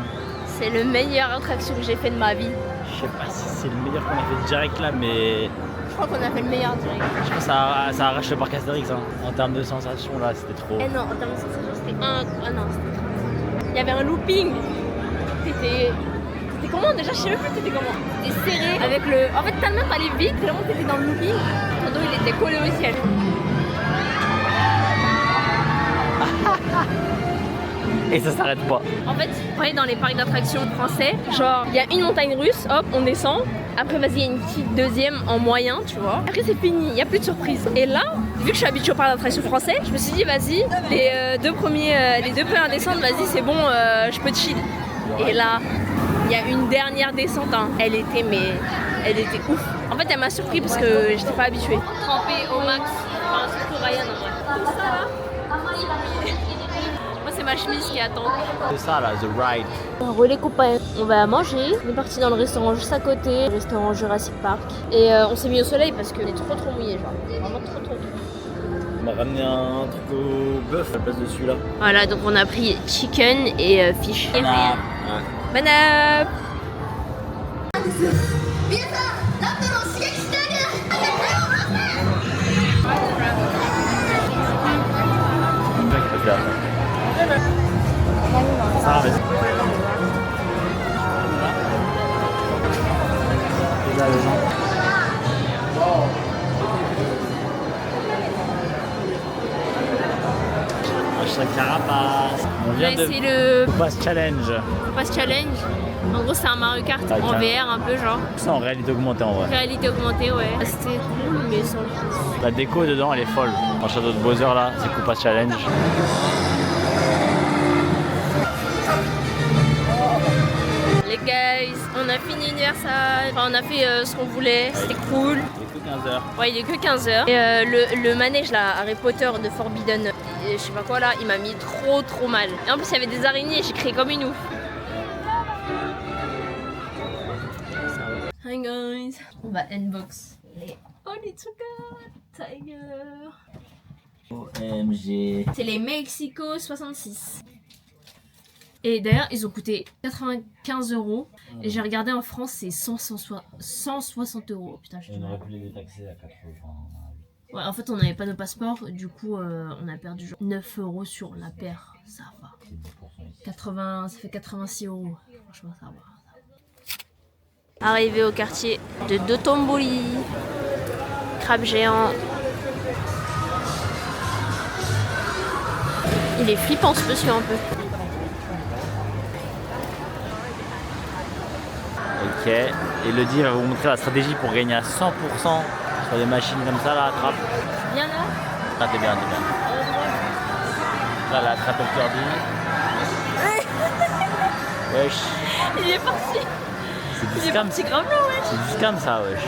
C'est le meilleure attraction que j'ai fait de ma vie. Je sais pas si c'est le meilleur qu'on a fait direct là, mais Je crois qu'on a fait le meilleur direct. je pense que ça arrache le parc Astérix. Hein. En termes de sensation, là, c'était trop. Eh non, en termes de sensation, c'était un. Ah non, c'était trop. Il y avait un looping. T'étais comment déjà? Je sais même plus t'étais comment. T'étais serré avec le. En fait, tellement t'allais vite, tellement t'étais dans le looping. Ton dos il était collé au ciel. Et ça s'arrête pas. En fait, on est dans les parcs d'attractions français. Genre, il y a une montagne russe, hop, on descend. Après, vas-y, il y a une petite deuxième en moyen, tu vois. Après, c'est fini, il n'y a plus de surprise. Et là, vu que je suis habituée au parc d'attractions français, je me suis dit, vas-y, les deux premières descentes, vas-y, c'est bon, je peux chill. Et là, il y a une dernière descente, hein. Elle était ouf. En fait, elle m'a surpris parce que j'étais pas habituée. Trempée au max, enfin, surtout Ryan en vrai. Tout ça là. Moi, c'est ma chemise qui attend. C'est ça là, The Ride. Les copains, on va manger. On est parti dans le restaurant juste à côté, le restaurant Jurassic Park. Et on s'est mis au soleil parce qu'on est trop mouillé, genre. Vraiment trop. On m'a ramené un truc au bœuf à la place de celui-là. Voilà, donc on a pris chicken et fish. Et Ryan. Ouais. Banap. là. Sarah, vas-y. Et là, les gens. Hashtag Carapace. On vient de C'est le Pass Challenge. Pass Challenge. En gros, c'est un Mario Kart Ah, en VR un peu, genre. Ça en réalité augmentée en vrai. Réalité augmentée, ouais. C'était cool, mais sans plus. La déco dedans elle est folle. En Château de Bowser là, c'est Koopa Challenge. Les guys, on a fini Universal. Enfin, on a fait ce qu'on voulait. C'était cool. Il est que 15h. Ouais, il est que 15h. Et le manège là, Harry Potter de Forbidden, je sais pas quoi là, il m'a mis trop mal. Et en plus, il y avait des araignées, j'ai crié comme une ouf. Hi guys. On va unbox les Onitsuka Tiger. OMG. C'est les Mexico 66. Et d'ailleurs, ils ont coûté 95 €. Et j'ai regardé en France, c'est 160 €. Putain, j'ai du mal. aurait pu les détaxer à 80. Ouais, en fait, on n'avait pas nos passeports. Du coup, on a perdu genre 9 € sur la paire. Ça va. 80, ça fait 86 €. Franchement, ça va. Arrivé au quartier de Dotonbori. Crabe géant. Il est flippant ce monsieur un peu. Ok, Elodie va vous montrer la stratégie pour gagner à 100% sur des machines comme ça là, attrape. Bien là. Ah t'es bien, t'es bien. Là, la attrape le Kirby. Wesh. Il est parti. C'est du Il est scam. parti grave là, ouais. C'est du scam ça, wesh.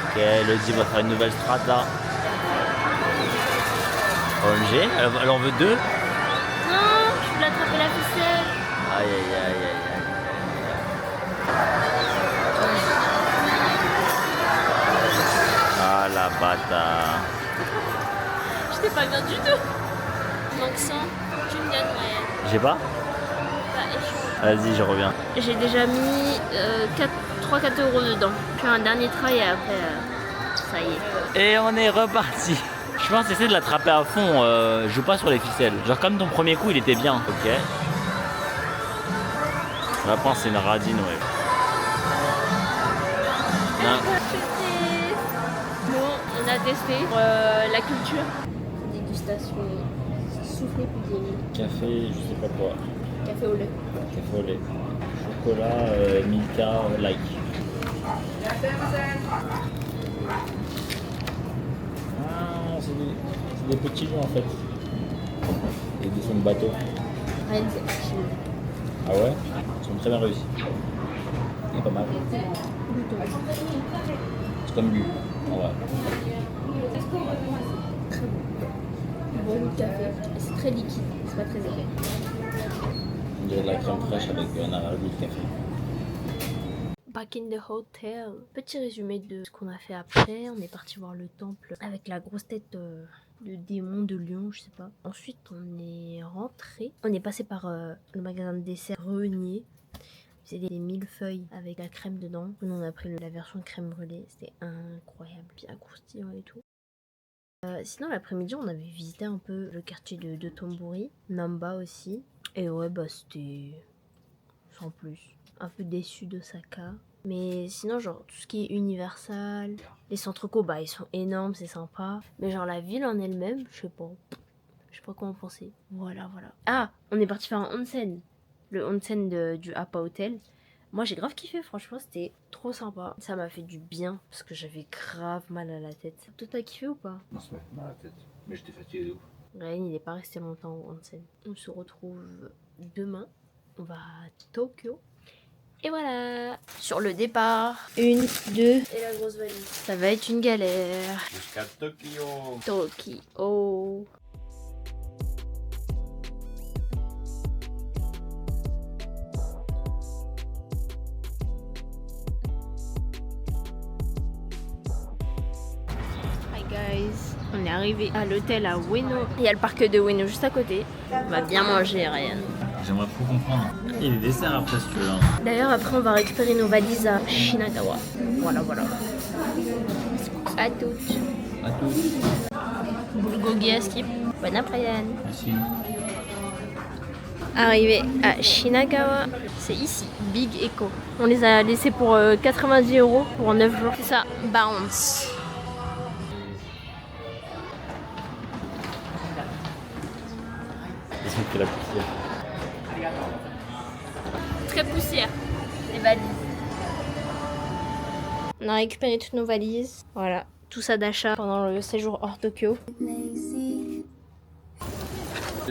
Ok, Elodie va faire une nouvelle strat là. OMG, elle en veut deux. Non, je voulais attraper la ficelle. Aïe aïe aïe aïe aïe. Ah la bâtard. J'étais pas bien du tout. Donc 100, tu me gagnes, ouais. J'ai pas? Bah, Vas-y, je reviens. j'ai déjà mis 3-4 € dedans. Je fais un dernier try et après, ça y est. Et on est reparti. Je pense essayer de l'attraper à fond. Joue pas sur les ficelles. Genre comme ton premier coup, il était bien. Ok. La pince, c'est une radine, ouais. Non. Bon, on a testé la culture. Dégustation soufflé pudding. Café, je sais pas quoi. Café au lait. Café au lait. Chocolat, Milka, like. Ah, c'est des petits jeux en fait. Et des sons de bateau. Rennes, c'est chill. Ah ouais? Ils sont très bien réussis. C'est pas mal. C'est comme bu. En vrai. Bon café. C'est très liquide, c'est pas très épais. On dirait de la crème fraîche avec un arrière-goût de café. Back in the hotel. Petit résumé de ce qu'on a fait après. On est parti voir le temple avec la grosse tête de démon de lion, je sais pas. Ensuite, on est rentré. On est passé par le magasin de dessert Renier. C'est des millefeuilles avec la crème dedans. Nous, on a pris la version crème brûlée. C'était incroyable, bien croustillant et tout. Sinon, l'après-midi, on avait visité un peu le quartier de Tombori, Namba aussi. Et ouais, bah c'était sans plus. Un peu déçu d'Osaka. Mais sinon, genre, tout ce qui est Universal, les centres co, bah ils sont énormes, c'est sympa. Mais genre, la ville en elle-même, je sais pas. Je sais pas comment penser. Voilà. Ah, on est parti faire un onsen. Le onsen du Appa Hotel. Moi, j'ai grave kiffé, franchement, c'était trop sympa. Ça m'a fait du bien, parce que j'avais grave mal à la tête. Toi, t'as kiffé ou pas? Non, ça m'a fait mal à la tête. Mais j'étais fatigué de ouf. Ryan, il est pas resté longtemps au onsen. On se retrouve demain. On va à Tokyo. Et voilà, sur le départ. 1, 2 et la grosse valise. Ça va être une galère. Jusqu'à Tokyo. Tokyo. Hi guys. On est arrivé à l'hôtel à Ueno. Il y a le parc de Ueno juste à côté. On va bien manger, Ryan. J'aimerais trop comprendre. Il y a des desserts après si tu veux. D'ailleurs, après, on va récupérer nos valises à Shinagawa. Voilà. À toutes. À tous. Bulgogi à skip. Bon après-midi. Merci. Arrivé à Shinagawa, c'est ici, Big Echo. On les a laissés pour 90 € pour 9 jours. C'est ça, Bounce. Ils ont fait la poussière. Très poussière, les valises. On a récupéré toutes nos valises. Voilà, tout ça d'achat pendant le séjour hors Tokyo.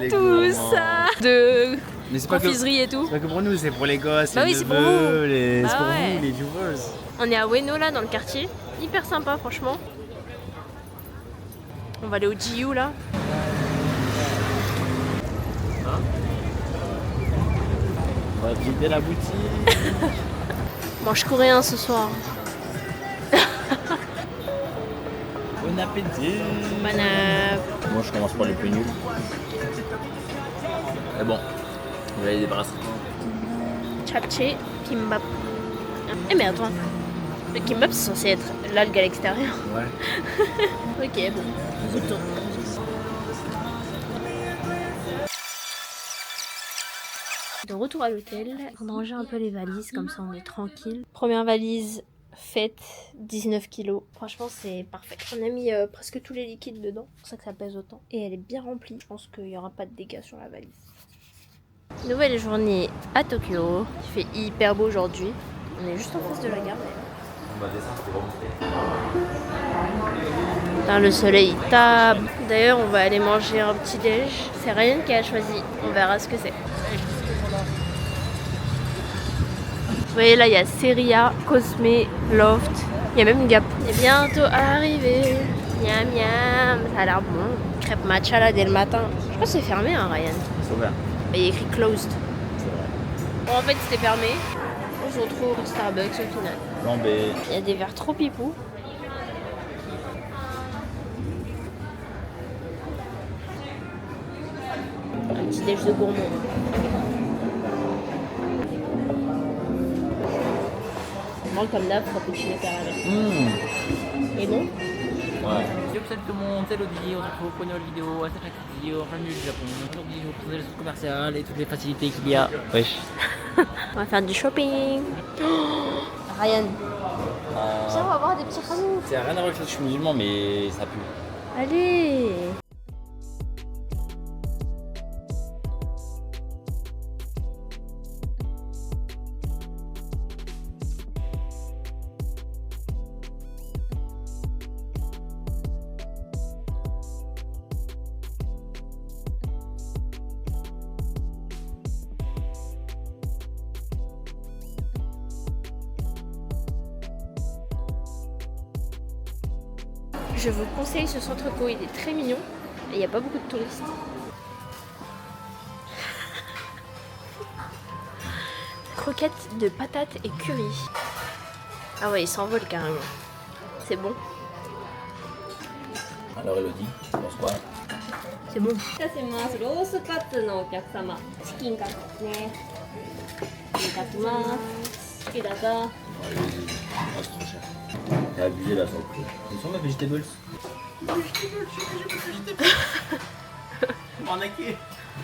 Tout ça de Mais c'est pas que, confiserie et tout. c'est pas que pour nous, c'est pour les gosses, Bah les oui, c'est pour neveux, vous. les... Bah c'est pour ouais. vous, les viewers. On est à Ueno là dans le quartier. Hyper sympa franchement. On va aller au GU là. On va vider la boutique. Mange coréen ce soir. Bon appétit. Banane. Moi je commence par le plus nul. Mais bon, vous avez des brasseries. Japchae, kimbap. Eh mais attends, le kimbap c'est censé être l'algue à l'extérieur. Ouais. Ok, bon, goûtons. De retour à l'hôtel, on a rangé un peu les valises, comme ça on est tranquille. Première valise faite, 19 kilos. Franchement c'est parfait. On a mis presque tous les liquides dedans, c'est pour ça que ça pèse autant. Et elle est bien remplie, je pense qu'il n'y aura pas de dégâts sur la valise. Nouvelle journée à Tokyo. Il fait hyper beau aujourd'hui. On est juste en face de la gare. Putain, le soleil tape. D'ailleurs, on va aller manger un petit déj. C'est Ryan qui a choisi. On verra ce que c'est. Vous voyez là, il y a Seria, Cosme, Loft. Il y a même Gap. C'est bientôt arrivé. Miam miam. Ça a l'air bon. Crêpe matcha là dès le matin. Je crois que c'est fermé, hein, Ryan. C'est ouvert. Mais il y a écrit closed. C'est vrai. Bon, en fait, c'était fermé. On se retrouve au Starbucks au final. Non mais Il y a des verres trop pipous. Un petit déj de gourmand. Bon, comme d'hab, frappuccino caramel. Et bon? ouais. Salut tout le monde, c'est Lodi, on se retrouve pour une nouvelle vidéo à cette vidéo, bienvenue du Japon. Aujourd'hui, je vais vous présenter le centre commercial et toutes les facilités qu'il y a. Wesh. On va faire du shopping. Oh, Ryan, viens, on va voir des petits rameaux. C'est rien à voir avec le fait que je suis musulman mais ça pue. Allez. Je vous conseille ce centre co, il est très mignon et il n'y a pas beaucoup de touristes. Croquettes de patates et curry. Ah ouais, il s'envole carrément. C'est bon. Alors Elodie, tu penses quoi? C'est bon. いたします。ロースカツのお客様。チキンカツですね。チキンカツます。好きだぞ。 Ah, c'est trop cher. T'as abusé là sur le prix. Ils sont mes vegetables. Arnaqué.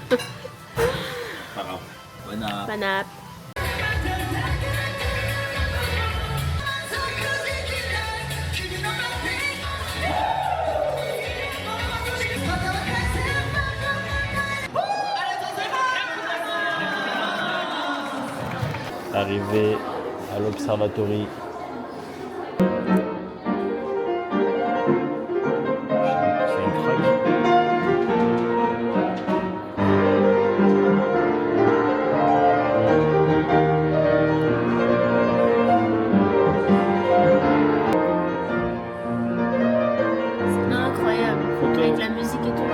Pas grave. Bonne app. Banap. Arrivé à l'observatory. C'est une croque. C'est incroyable. Photo. Avec la musique et tout.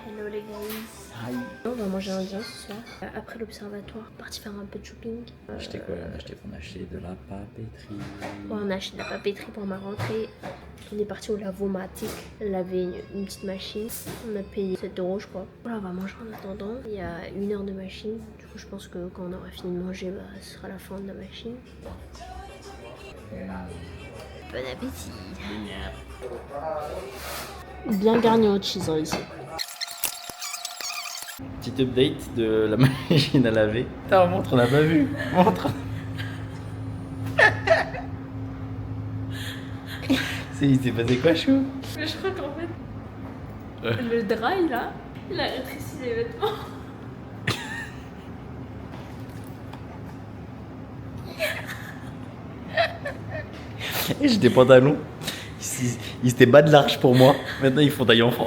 Hello les gars. On va manger indien ce soir. Après l'observatoire, parti faire un peu de shopping. Acheter quoi? On a acheté de la papeterie. Ouais, on a acheté de la papeterie pour ma rentrée. On est parti au Lavomatic laver une petite machine. On a payé 7 € je crois. Voilà, on va manger en attendant. Il y a 1 heure de machine. Du coup je pense que quand on aura fini de manger, bah, ce sera la fin de la machine. Bon appétit. Bien garni au cheese ici. Petit update de la machine à laver. Putain, montre, on n'a pas vu. Montre. Il s'est passé quoi, chou? Mais je crois qu'en fait, le dry là, il a rétréci les vêtements. Et j'ai des pantalons. Ils étaient bas de large pour moi. Maintenant, ils font taille enfant.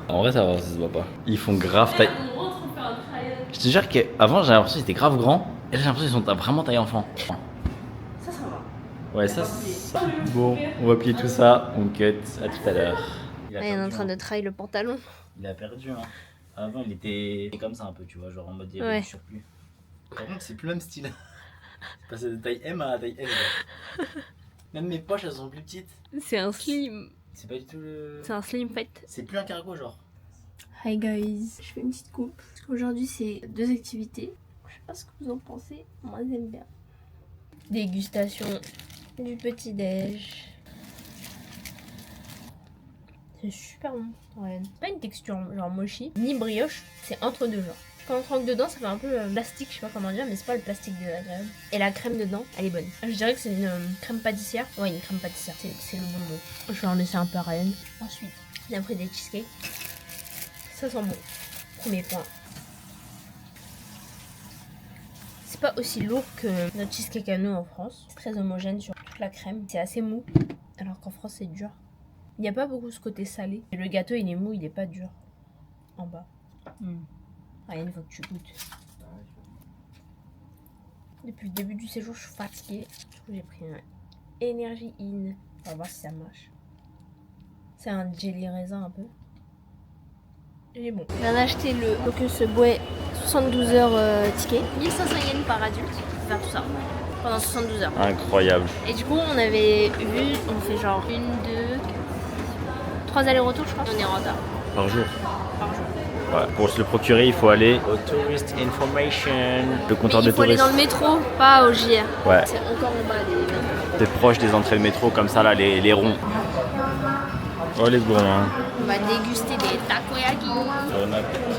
En vrai, ça va, ça se voit pas. Ils font grave taille. Je te jure qu'avant, j'ai l'impression qu'ils étaient grave grands. Et là, j'ai l'impression qu'ils sont vraiment taille enfant. Ça va. Ouais, ça. Bon, on va plier tout ça. On cut. À tout à l'heure. Il est en train de try le pantalon. Il a perdu, hein. Avant, il était comme ça un peu, tu vois, genre en mode il y avait du surplus. Par contre, c'est plus le même style. C'est passé de taille M à taille L. Même mes poches, elles sont plus petites. C'est un slim. C'est pas du tout le. C'est un slim fit. C'est plus un cargo, genre. Hi guys, je fais une petite coupe. Parce qu'aujourd'hui, c'est 2 activités. Je sais pas ce que vous en pensez. Moi, j'aime bien. Dégustation du petit-déj. C'est super bon. Ouais. Pas une texture genre mochi, ni brioche. C'est entre deux genres. Quand on trempe dedans, ça fait un peu plastique, je sais pas comment dire, mais c'est pas le plastique désagréable. Et la crème dedans, elle est bonne. Je dirais que c'est une crème pâtissière. Ouais, une crème pâtissière, c'est le bon mot. Je vais en laisser un peu à Ryan. Ensuite, on a pris des cheesecakes. Ça sent bon. Premier point. C'est pas aussi lourd que notre cheesecake à nous en France. Très homogène sur toute la crème. C'est assez mou, alors qu'en France, c'est dur. Il n'y a pas beaucoup ce côté salé. Et le gâteau, il est mou, il est pas dur. En bas. Rien, il faut que tu goûtes. Depuis le début du séjour, je suis fatiguée. Du coup, j'ai pris un Energy In. On va voir si ça marche. C'est un jelly raisin un peu. Il est bon. On vient d'acheter le Locus Bouet 72 heures ticket. 1500 yens par adulte. Pour faire tout ça. Pendant 72 heures. Incroyable. Et du coup, on avait vu, on fait genre 1, 2, 3 allers-retours, je crois. On est en retard. Par jour. Par jour. Ouais, pour se le procurer, il faut aller au Tourist Information, le comptoir de tourisme. Il faut aller dans le métro, pas au JR. Ouais. C'est encore en bas les... T'es proche des entrées de métro, comme ça là, les ronds. Oh les gros, hein. On va déguster des takoyaki. Bon appétit.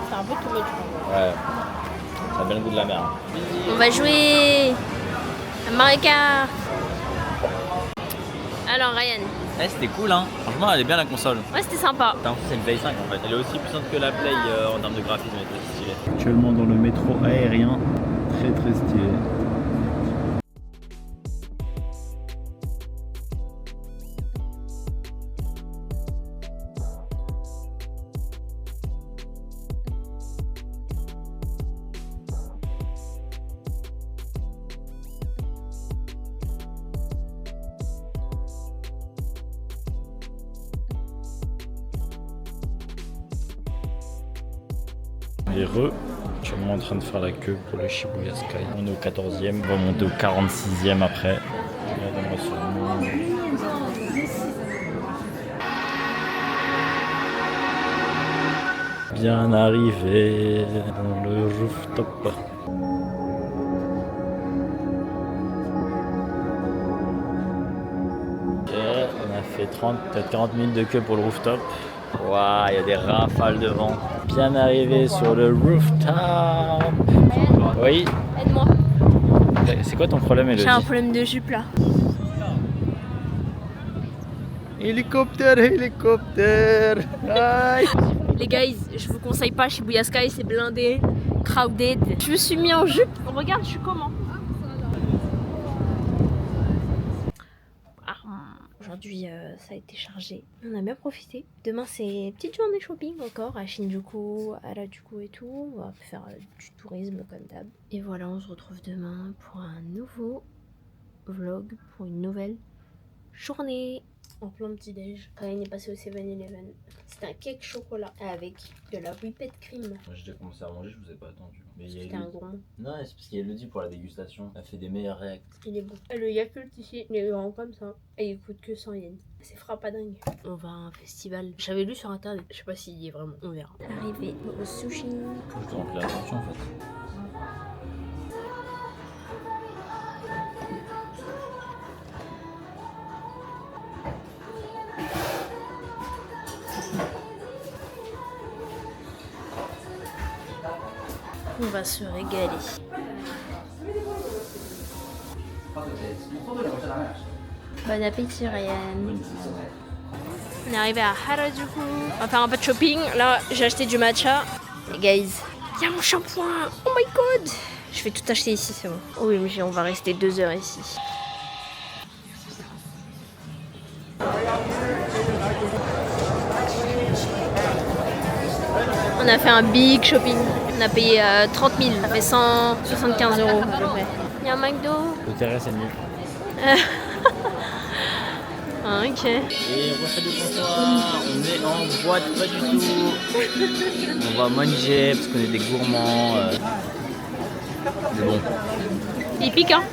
C'est un peu tout le truc. Ouais. Ça a bien le goût de la mer. Hein. On va jouer à Mario Kart. Alors Ryan. Eh, c'était cool, hein. Franchement, elle est bien la console. Ouais, c'était sympa. C'est une Play 5 en fait. Elle est aussi puissante que la Play en termes de graphisme, elle est aussi stylée. Actuellement dans le métro aérien. Très très stylé. Et actuellement en train de faire la queue pour le Shibuya Sky. On est au 14e, on va monter au 46e après. Bien arrivé dans le rooftop. Ok, on a fait 30, peut-être 40 minutes de queue pour le rooftop. Waouh, il y a des rafales de vent. Bien arrivé sur le rooftop. Oui. Aide-moi. C'est quoi ton problème, Elodie? J'ai un problème de jupe là. Hélicoptère, hélicoptère. Aïe. Les guys, je vous conseille pas Shibuya Sky, c'est blindé, crowded. Je me suis mis en jupe. Regarde, je suis comment. Aujourd'hui, ça a été chargé. On a bien profité. Demain, c'est petite journée shopping encore à Shinjuku, à Harajuku et tout. On va faire du tourisme comme d'hab. Et voilà, on se retrouve demain pour un nouveau vlog, pour une nouvelle journée. En plein petit-déj. Quand il est passé au 7-Eleven. C'était un cake chocolat avec de la whipped cream. Moi j'ai déjà commencé à manger, je vous ai pas attendu. Mais il y a C'était un gourmand. Non, c'est parce qu'il y a Elodie pour la dégustation. Elle fait des meilleurs réacts. Il est bon. Le Yakult ici, il est grand comme ça. Et il coûte que 100 yens. C'est frappadingue. On va à un festival. J'avais lu sur internet. Je sais pas s'il y est vraiment. On verra. Arrivé au sushi. Faut que je te remplis l'attention en fait. On va se régaler. Bon appétit Ryan. On est arrivé à Harajuku. On va faire un peu de shopping. Là, j'ai acheté du matcha. Et guys, il y a mon shampoing. Oh my god. Je vais tout acheter ici, c'est bon. OMG, on va rester 2 heures ici. On a fait un big shopping. On a payé 30 000. Ça fait 175 € à peu près. Il y a un McDo. Le terrain c'est mieux. Ah, ok. Et refait de bonsoir, on est en boîte, pas du tout. On va manger parce qu'on est des gourmands. Mais bon. Il pique, hein.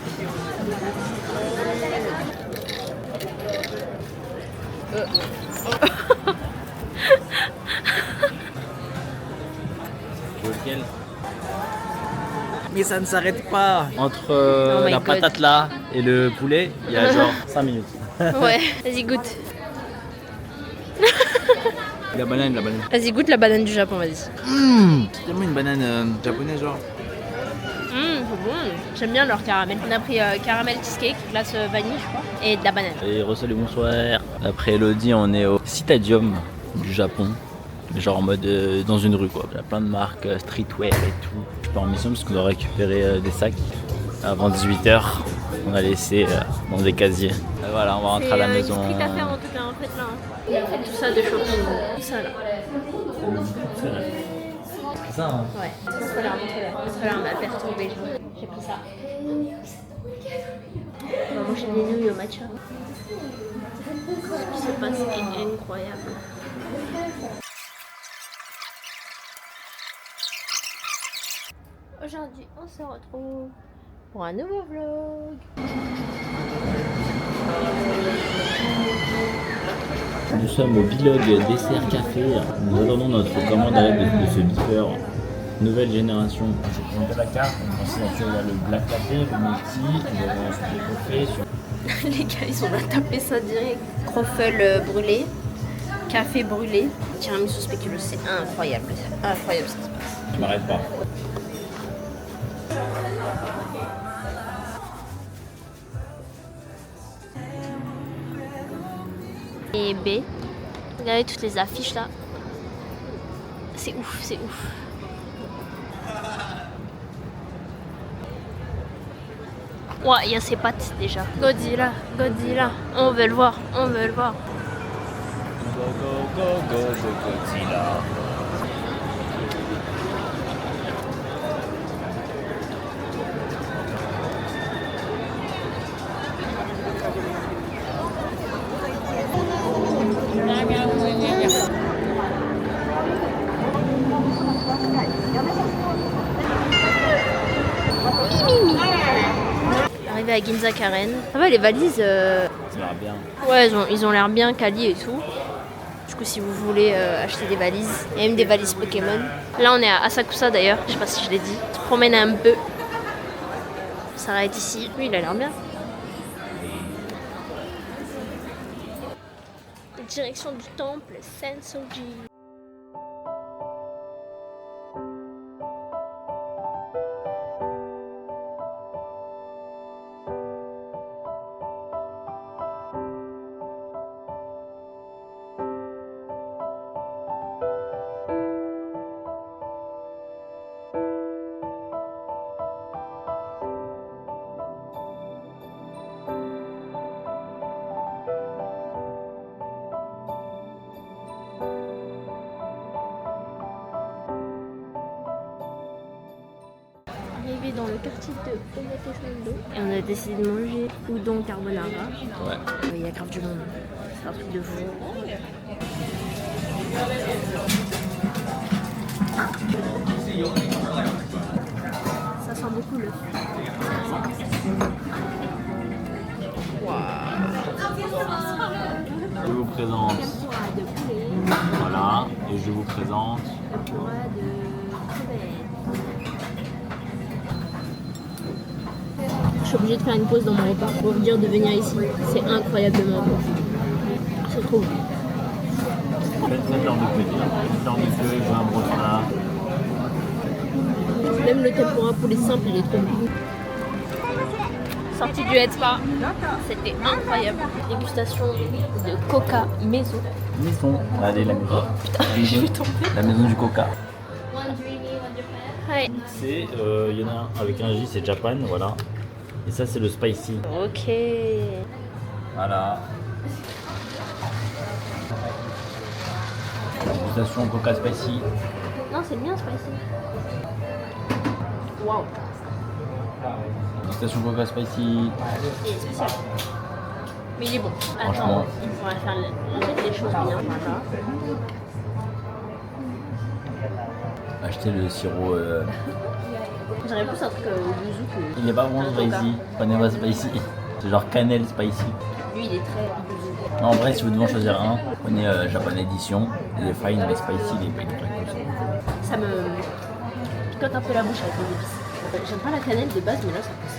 Tu veux lequel? Mais ça ne s'arrête pas. Entre Oh my la God. patate là et le poulet, il y a genre 5 minutes. Ouais, vas-y goûte. La banane. Vas-y goûte la banane du Japon, vas-y. C'est tellement une banane japonaise genre. C'est bon. J'aime bien leur caramel. On a pris caramel cheesecake, glace vanille, je crois, et de la banane. Et Russell et bonsoir. Après Elodie, on est au Citadium du Japon. Genre en mode dans une rue quoi. Il y a plein de marques, streetwear et tout. Je suis pas en mission parce qu'on doit récupérer des sacs. Avant 18h, on a laissé dans des casiers. Et voilà, on va rentrer à la maison. C'est une petite affaire en tout cas, en fait là. Il a fait tout ça de shopping. Tout ça là. C'est ça hein. Ouais. Montre-leur, on m'a perturbé. J'ai pris ça. On va manger des nouilles au matcha. Ce qui se passe est incroyable. Aujourd'hui, on se retrouve pour un nouveau vlog. Nous sommes au Bilog Dessert Café. Nous attendons notre commande de ce beeper. Nouvelle génération. Je vais présenter la carte. En signature, il y a le black latte, le milk tea. Nous avons ensuite les coffees. Les gars, ils ont tapé ça direct. Croffle brûlé, café brûlé, tiramisu spéculoos, c'est incroyable. Incroyable ça se passe. Je m'arrête pas. Et B, regardez toutes les affiches là. C'est ouf, c'est ouf. Ouais, il y a ses pattes déjà. Godzilla, Godzilla, on veut le voir, on veut le voir. Go, go, go, go, go, Godzilla. Arrivé à Ginza Karen. Ça va, les valises Ça a l'air bien. ouais, ils ont l'air bien quali et tout. Du coup, si vous voulez acheter des valises, il y a même des valises Pokémon. Là, on est à Asakusa d'ailleurs, je sais pas si je l'ai dit. On se promène un peu. On s'arrête ici. Oui, il a l'air bien. Direction du temple Sensoji. Arrivé dans le quartier de Omotesando et on a décidé de manger udon carbonara. Ouais. Il y a grave du monde. C'est un truc de fou. Ça sent beaucoup l'œuf. Je vous présente. Tempura de poulet. Voilà, et je vous présente. Tempura de crevettes. Je suis obligée de faire une pause dans mon repas pour vous dire de venir ici. C'est incroyablement bon. C'est trop bon. Faites leur de plaisir. Faites leur de feu, je veux un brossard. Même le tempura poulet simple, il est trop bon. Sortie du Head Spa, c'était incroyable. Dégustation de coca maison. Maison. Allez, la maison. Je vais tomber. La maison du coca. Ouais. C'est, il y en a un avec un J, c'est Japan, voilà. Et ça, c'est le spicy. Ok. Voilà. Dégustation coca spicy. Non, c'est bien spicy. Waouh. Dégustation coca spicy. Il est spécial. Mais il est bon. Franchement. Attends, il faudrait faire les choses bien. Voilà. Acheter le sirop. On dirait plus un truc au yuzu que. Il n'est pas vraiment spicy. Prenez pas spicy. C'est genre cannelle spicy. Lui, il est très yuzu. Non, en vrai, si vous devez en choisir un, prenez Japan Edition. Il est fine, mais spicy, il est pas comme ça. Ça me picote un peu la bouche avec les épices. J'aime pas la cannelle de base, mais là, ça passe.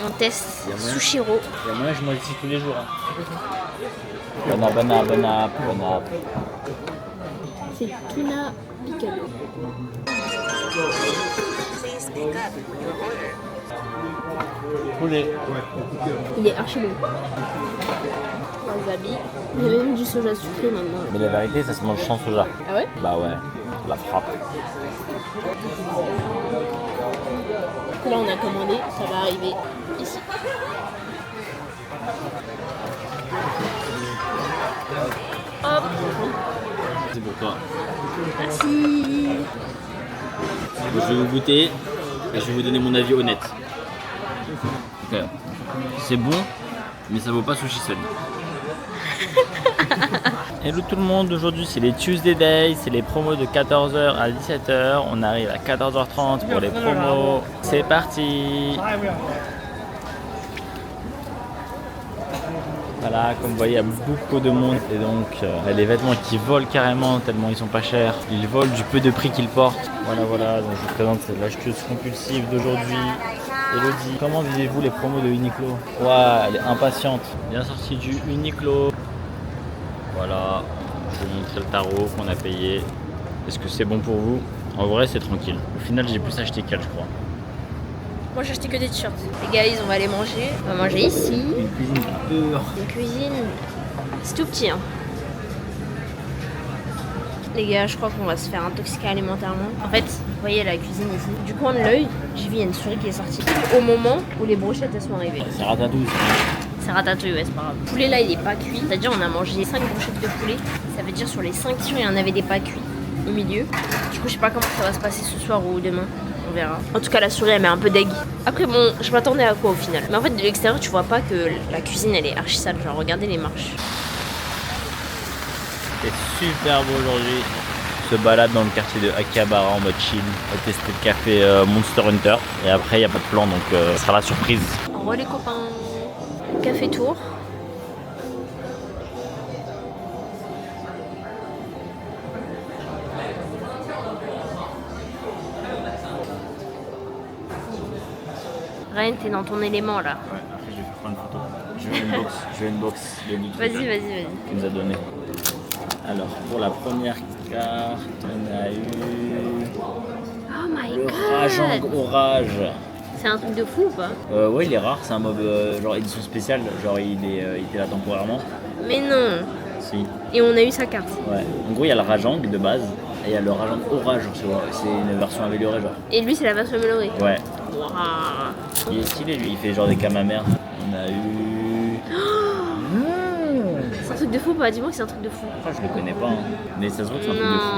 On teste Sushiro. Et moi, je mange ici tous les jours. Bon app. C'est tuna pickle. Poulet. Il est archi bon. Wasabi. Il y a même du soja sucré maintenant. Mais la vérité, ça se mange sans soja. Ah ouais? Bah ouais, la frappe. Donc là, on a commandé. Ça va arriver ici. Hop. C'est pour toi. Merci. Je vais vous goûter et je vais vous donner mon avis honnête. Ok. C'est bon, mais ça vaut pas Sushi Sun. Hello tout le monde, aujourd'hui c'est les Tuesday Days, c'est les promos de 14h à 17h. On arrive à 14h30 pour les promos. C'est parti. Voilà, comme vous voyez, il y a beaucoup de monde et donc il y a des vêtements qui volent carrément tellement ils sont pas chers. Ils volent du peu de prix qu'ils portent. Voilà, donc je vous présente l'acheteuse compulsive d'aujourd'hui, Elodie. Comment vivez-vous les promos de Uniqlo? Ouah, elle est impatiente. Bien sorti du Uniqlo. Voilà, je vais vous montrer le tarot qu'on a payé. Est-ce que c'est bon pour vous? En vrai, c'est tranquille. Au final, j'ai plus acheté qu'elle, je crois. Moi, j'ai acheté que des t-shirts. Les guys, on va aller manger. On va manger ici. Une cuisine pure. Une cuisine, c'est tout petit. Hein. Les gars, je crois qu'on va se faire intoxiquer alimentairement. En fait, vous voyez la cuisine ici. Du coin de l'œil, j'ai vu il y a une souris qui est sortie. Au moment où les brochettes elles sont arrivées. C'est ratatouille. C'est ratatouille, ouais, c'est pas grave. Le poulet là, il est pas cuit. C'est-à-dire, on a mangé 5 brochettes de poulet. Ça veut dire sur les 5 il y en avait des pas cuits au milieu. Du coup, je sais pas comment ça va se passer ce soir ou demain. On verra. En tout cas, la souris, elle met un peu d'aigle. Après, bon, je m'attendais à quoi au final? Mais en fait, de l'extérieur, tu vois pas que la cuisine, elle est archi sale. Genre, regardez les marches. C'est super beau aujourd'hui. On se balade dans le quartier de Akihabara en mode chill. On va tester le café Monster Hunter. Et après, il n'y a pas de plan, donc ce sera la surprise. Au revoir les copains. Café Tour. Ryan, t'es dans ton élément là. Ouais, après je vais faire prendre une photo. Je veux une box. Vas-y. Tu nous as donné. Alors, pour la première carte, on a eu Oh my le god. Rajang Orage. C'est un truc de fou ou pas? Ouais, il est rare, c'est un mob genre édition spéciale, genre il était là temporairement. Mais non. Si. Et on a eu sa carte. Ouais. En gros, il y a le Rajang de base et il y a le Rajang Orage, c'est une version améliorée genre. Et lui, c'est la version améliorée. Ouais. Waouh. Il est stylé lui, il fait genre des camamères. On a eu de fou, bah dis-moi que c'est un truc de fou. Je le connais pas, hein. Mais ça se voit que c'est un truc de fou.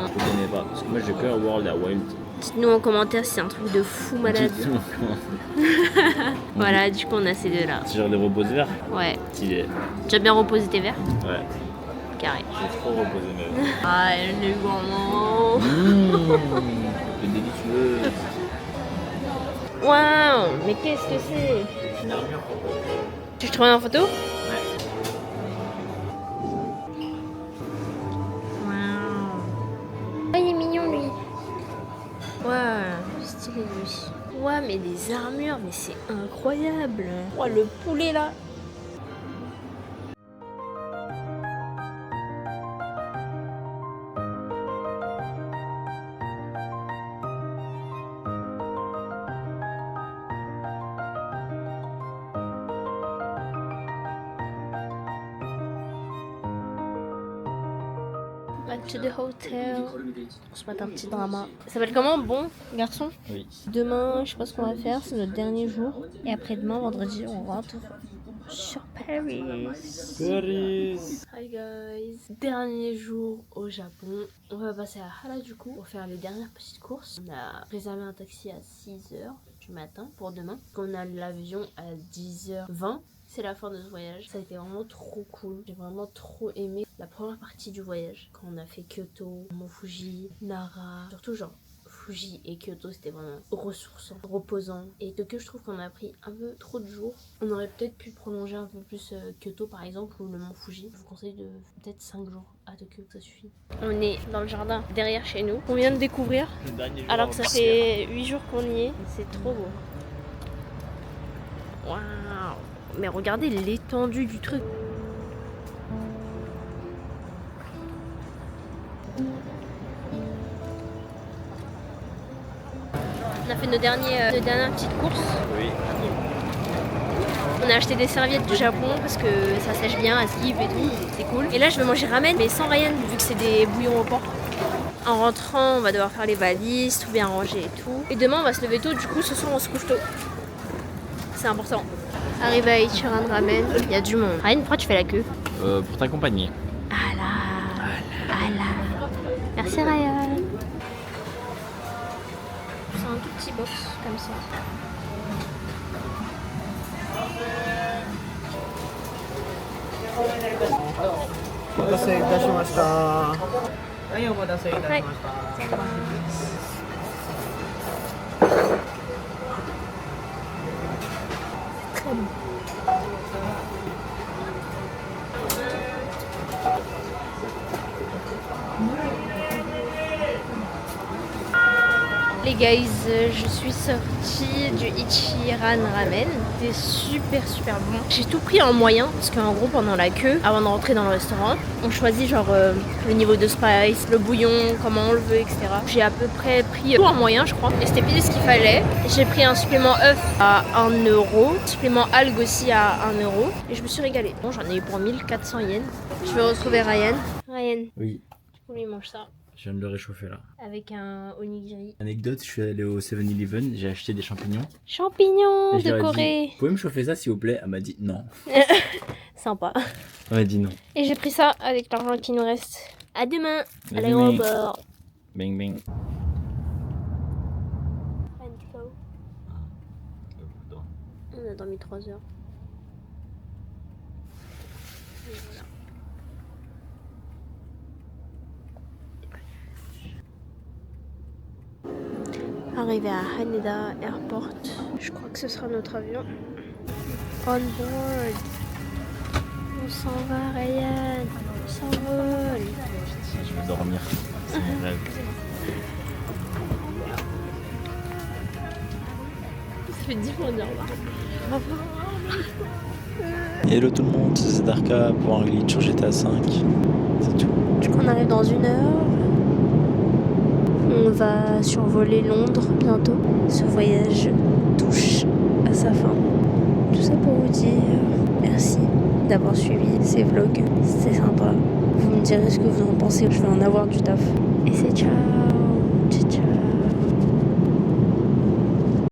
Je le connais pas. Parce que moi j'ai que World at Wild. Dites-nous en commentaire si c'est un truc de fou malade. Voilà, du coup on a ces deux là. C'est genre des reposes verts. Ouais. Stylé. Tu as bien reposé tes verres? Ouais. Carré. J'ai trop reposé mes verres. Ah, elle est gourmand. C'est délicieux. Waouh, mais qu'est-ce que c'est? Une armure. Tu te prends en photo? Ouais. Waouh. Oh, il est mignon lui. Waouh, stylé lui. Ouais, mais des armures, mais c'est incroyable. Oh, le poulet là. Back to the hotel. On se met un petit drama. Ça s'appelle comment? Bon, garçon? Oui. Demain, je sais pas ce qu'on va faire, c'est notre dernier jour. Et après-demain, vendredi, on rentre sur Paris. Hi guys. Dernier jour au Japon. On va passer à Hara du coup pour faire les dernières petites courses. On a réservé un taxi à 6h du matin pour demain. On a l'avion à 10h20. C'est la fin de ce voyage. Ça a été vraiment trop cool. J'ai vraiment trop aimé la première partie du voyage. Quand on a fait Kyoto, Mont Fuji, Nara. Surtout genre Fuji et Kyoto, c'était vraiment ressourçant, reposant. Et Tokyo, je trouve qu'on a pris un peu trop de jours. On aurait peut-être pu prolonger un peu plus Kyoto par exemple ou le Mont Fuji. Je vous conseille de peut-être 5 jours à Tokyo, ça suffit. On est dans le jardin derrière chez nous. On vient de découvrir. Alors que ça fait 8 jours qu'on y est. C'est trop beau. Waouh! Mais regardez l'étendue du truc. On a fait nos dernières petites courses. Oui. On a acheté des serviettes du Japon parce que ça sèche bien à slip et tout, c'est cool. Et là je vais manger ramen mais sans Ryan vu que c'est des bouillons au porc. En rentrant on va devoir faire les valises, tout bien ranger et tout. Et demain on va se lever tôt, du coup ce soir on se couche tôt. C'est important. Arrivé à Ichiran Ramen, il y a du monde. Ryan, pourquoi tu fais la queue? Pour t'accompagner. Ah là, ah là. Merci Ryan. C'est un tout petit box comme ça. Très bon. Les guys, je suis sortie du Ichiran Ramen. C'était super bon. J'ai tout pris en moyen parce qu'en gros pendant la queue, avant de rentrer dans le restaurant, on choisit genre le niveau de spice, le bouillon, comment on le veut, etc. J'ai à peu près pris tout en moyen je crois. Et c'était pile ce qu'il fallait. J'ai pris un supplément œuf à 1€, supplément algue aussi à 1€. Et je me suis régalée. Bon, j'en ai eu pour 1400 yens. Je vais retrouver Ryan. Ryan, Oui. on lui mange ça. Je viens de le réchauffer là. Avec un onigiri. Anecdote, je suis allé au 7-Eleven, j'ai acheté des champignons. Champignons Et je leur ai de dit, Corée. vous pouvez me chauffer ça s'il vous plaît? Elle m'a dit non. Sympa. Elle m'a dit non. Et j'ai pris ça avec l'argent qui nous reste. À demain, à demain. l'aéroport. Bing bing. On a dormi 3 heures. Et voilà. Arrivé à Haneda Airport. Je crois que ce sera notre avion. On board. On s'en va, Ryan. On s'envole. Je vais dormir. C'est mon rêve. Ça fait 10 fois de revoir. Hello tout le monde, c'est Zedarka pour un glitch sur GTA 5. C'est tout. Du coup, on arrive dans 1 heure. On va survoler Londres bientôt. Ce voyage touche à sa fin. Tout ça pour vous dire merci d'avoir suivi ces vlogs. C'était sympa. Vous me direz ce que vous en pensez. Je vais en avoir du taf. Et c'est ciao.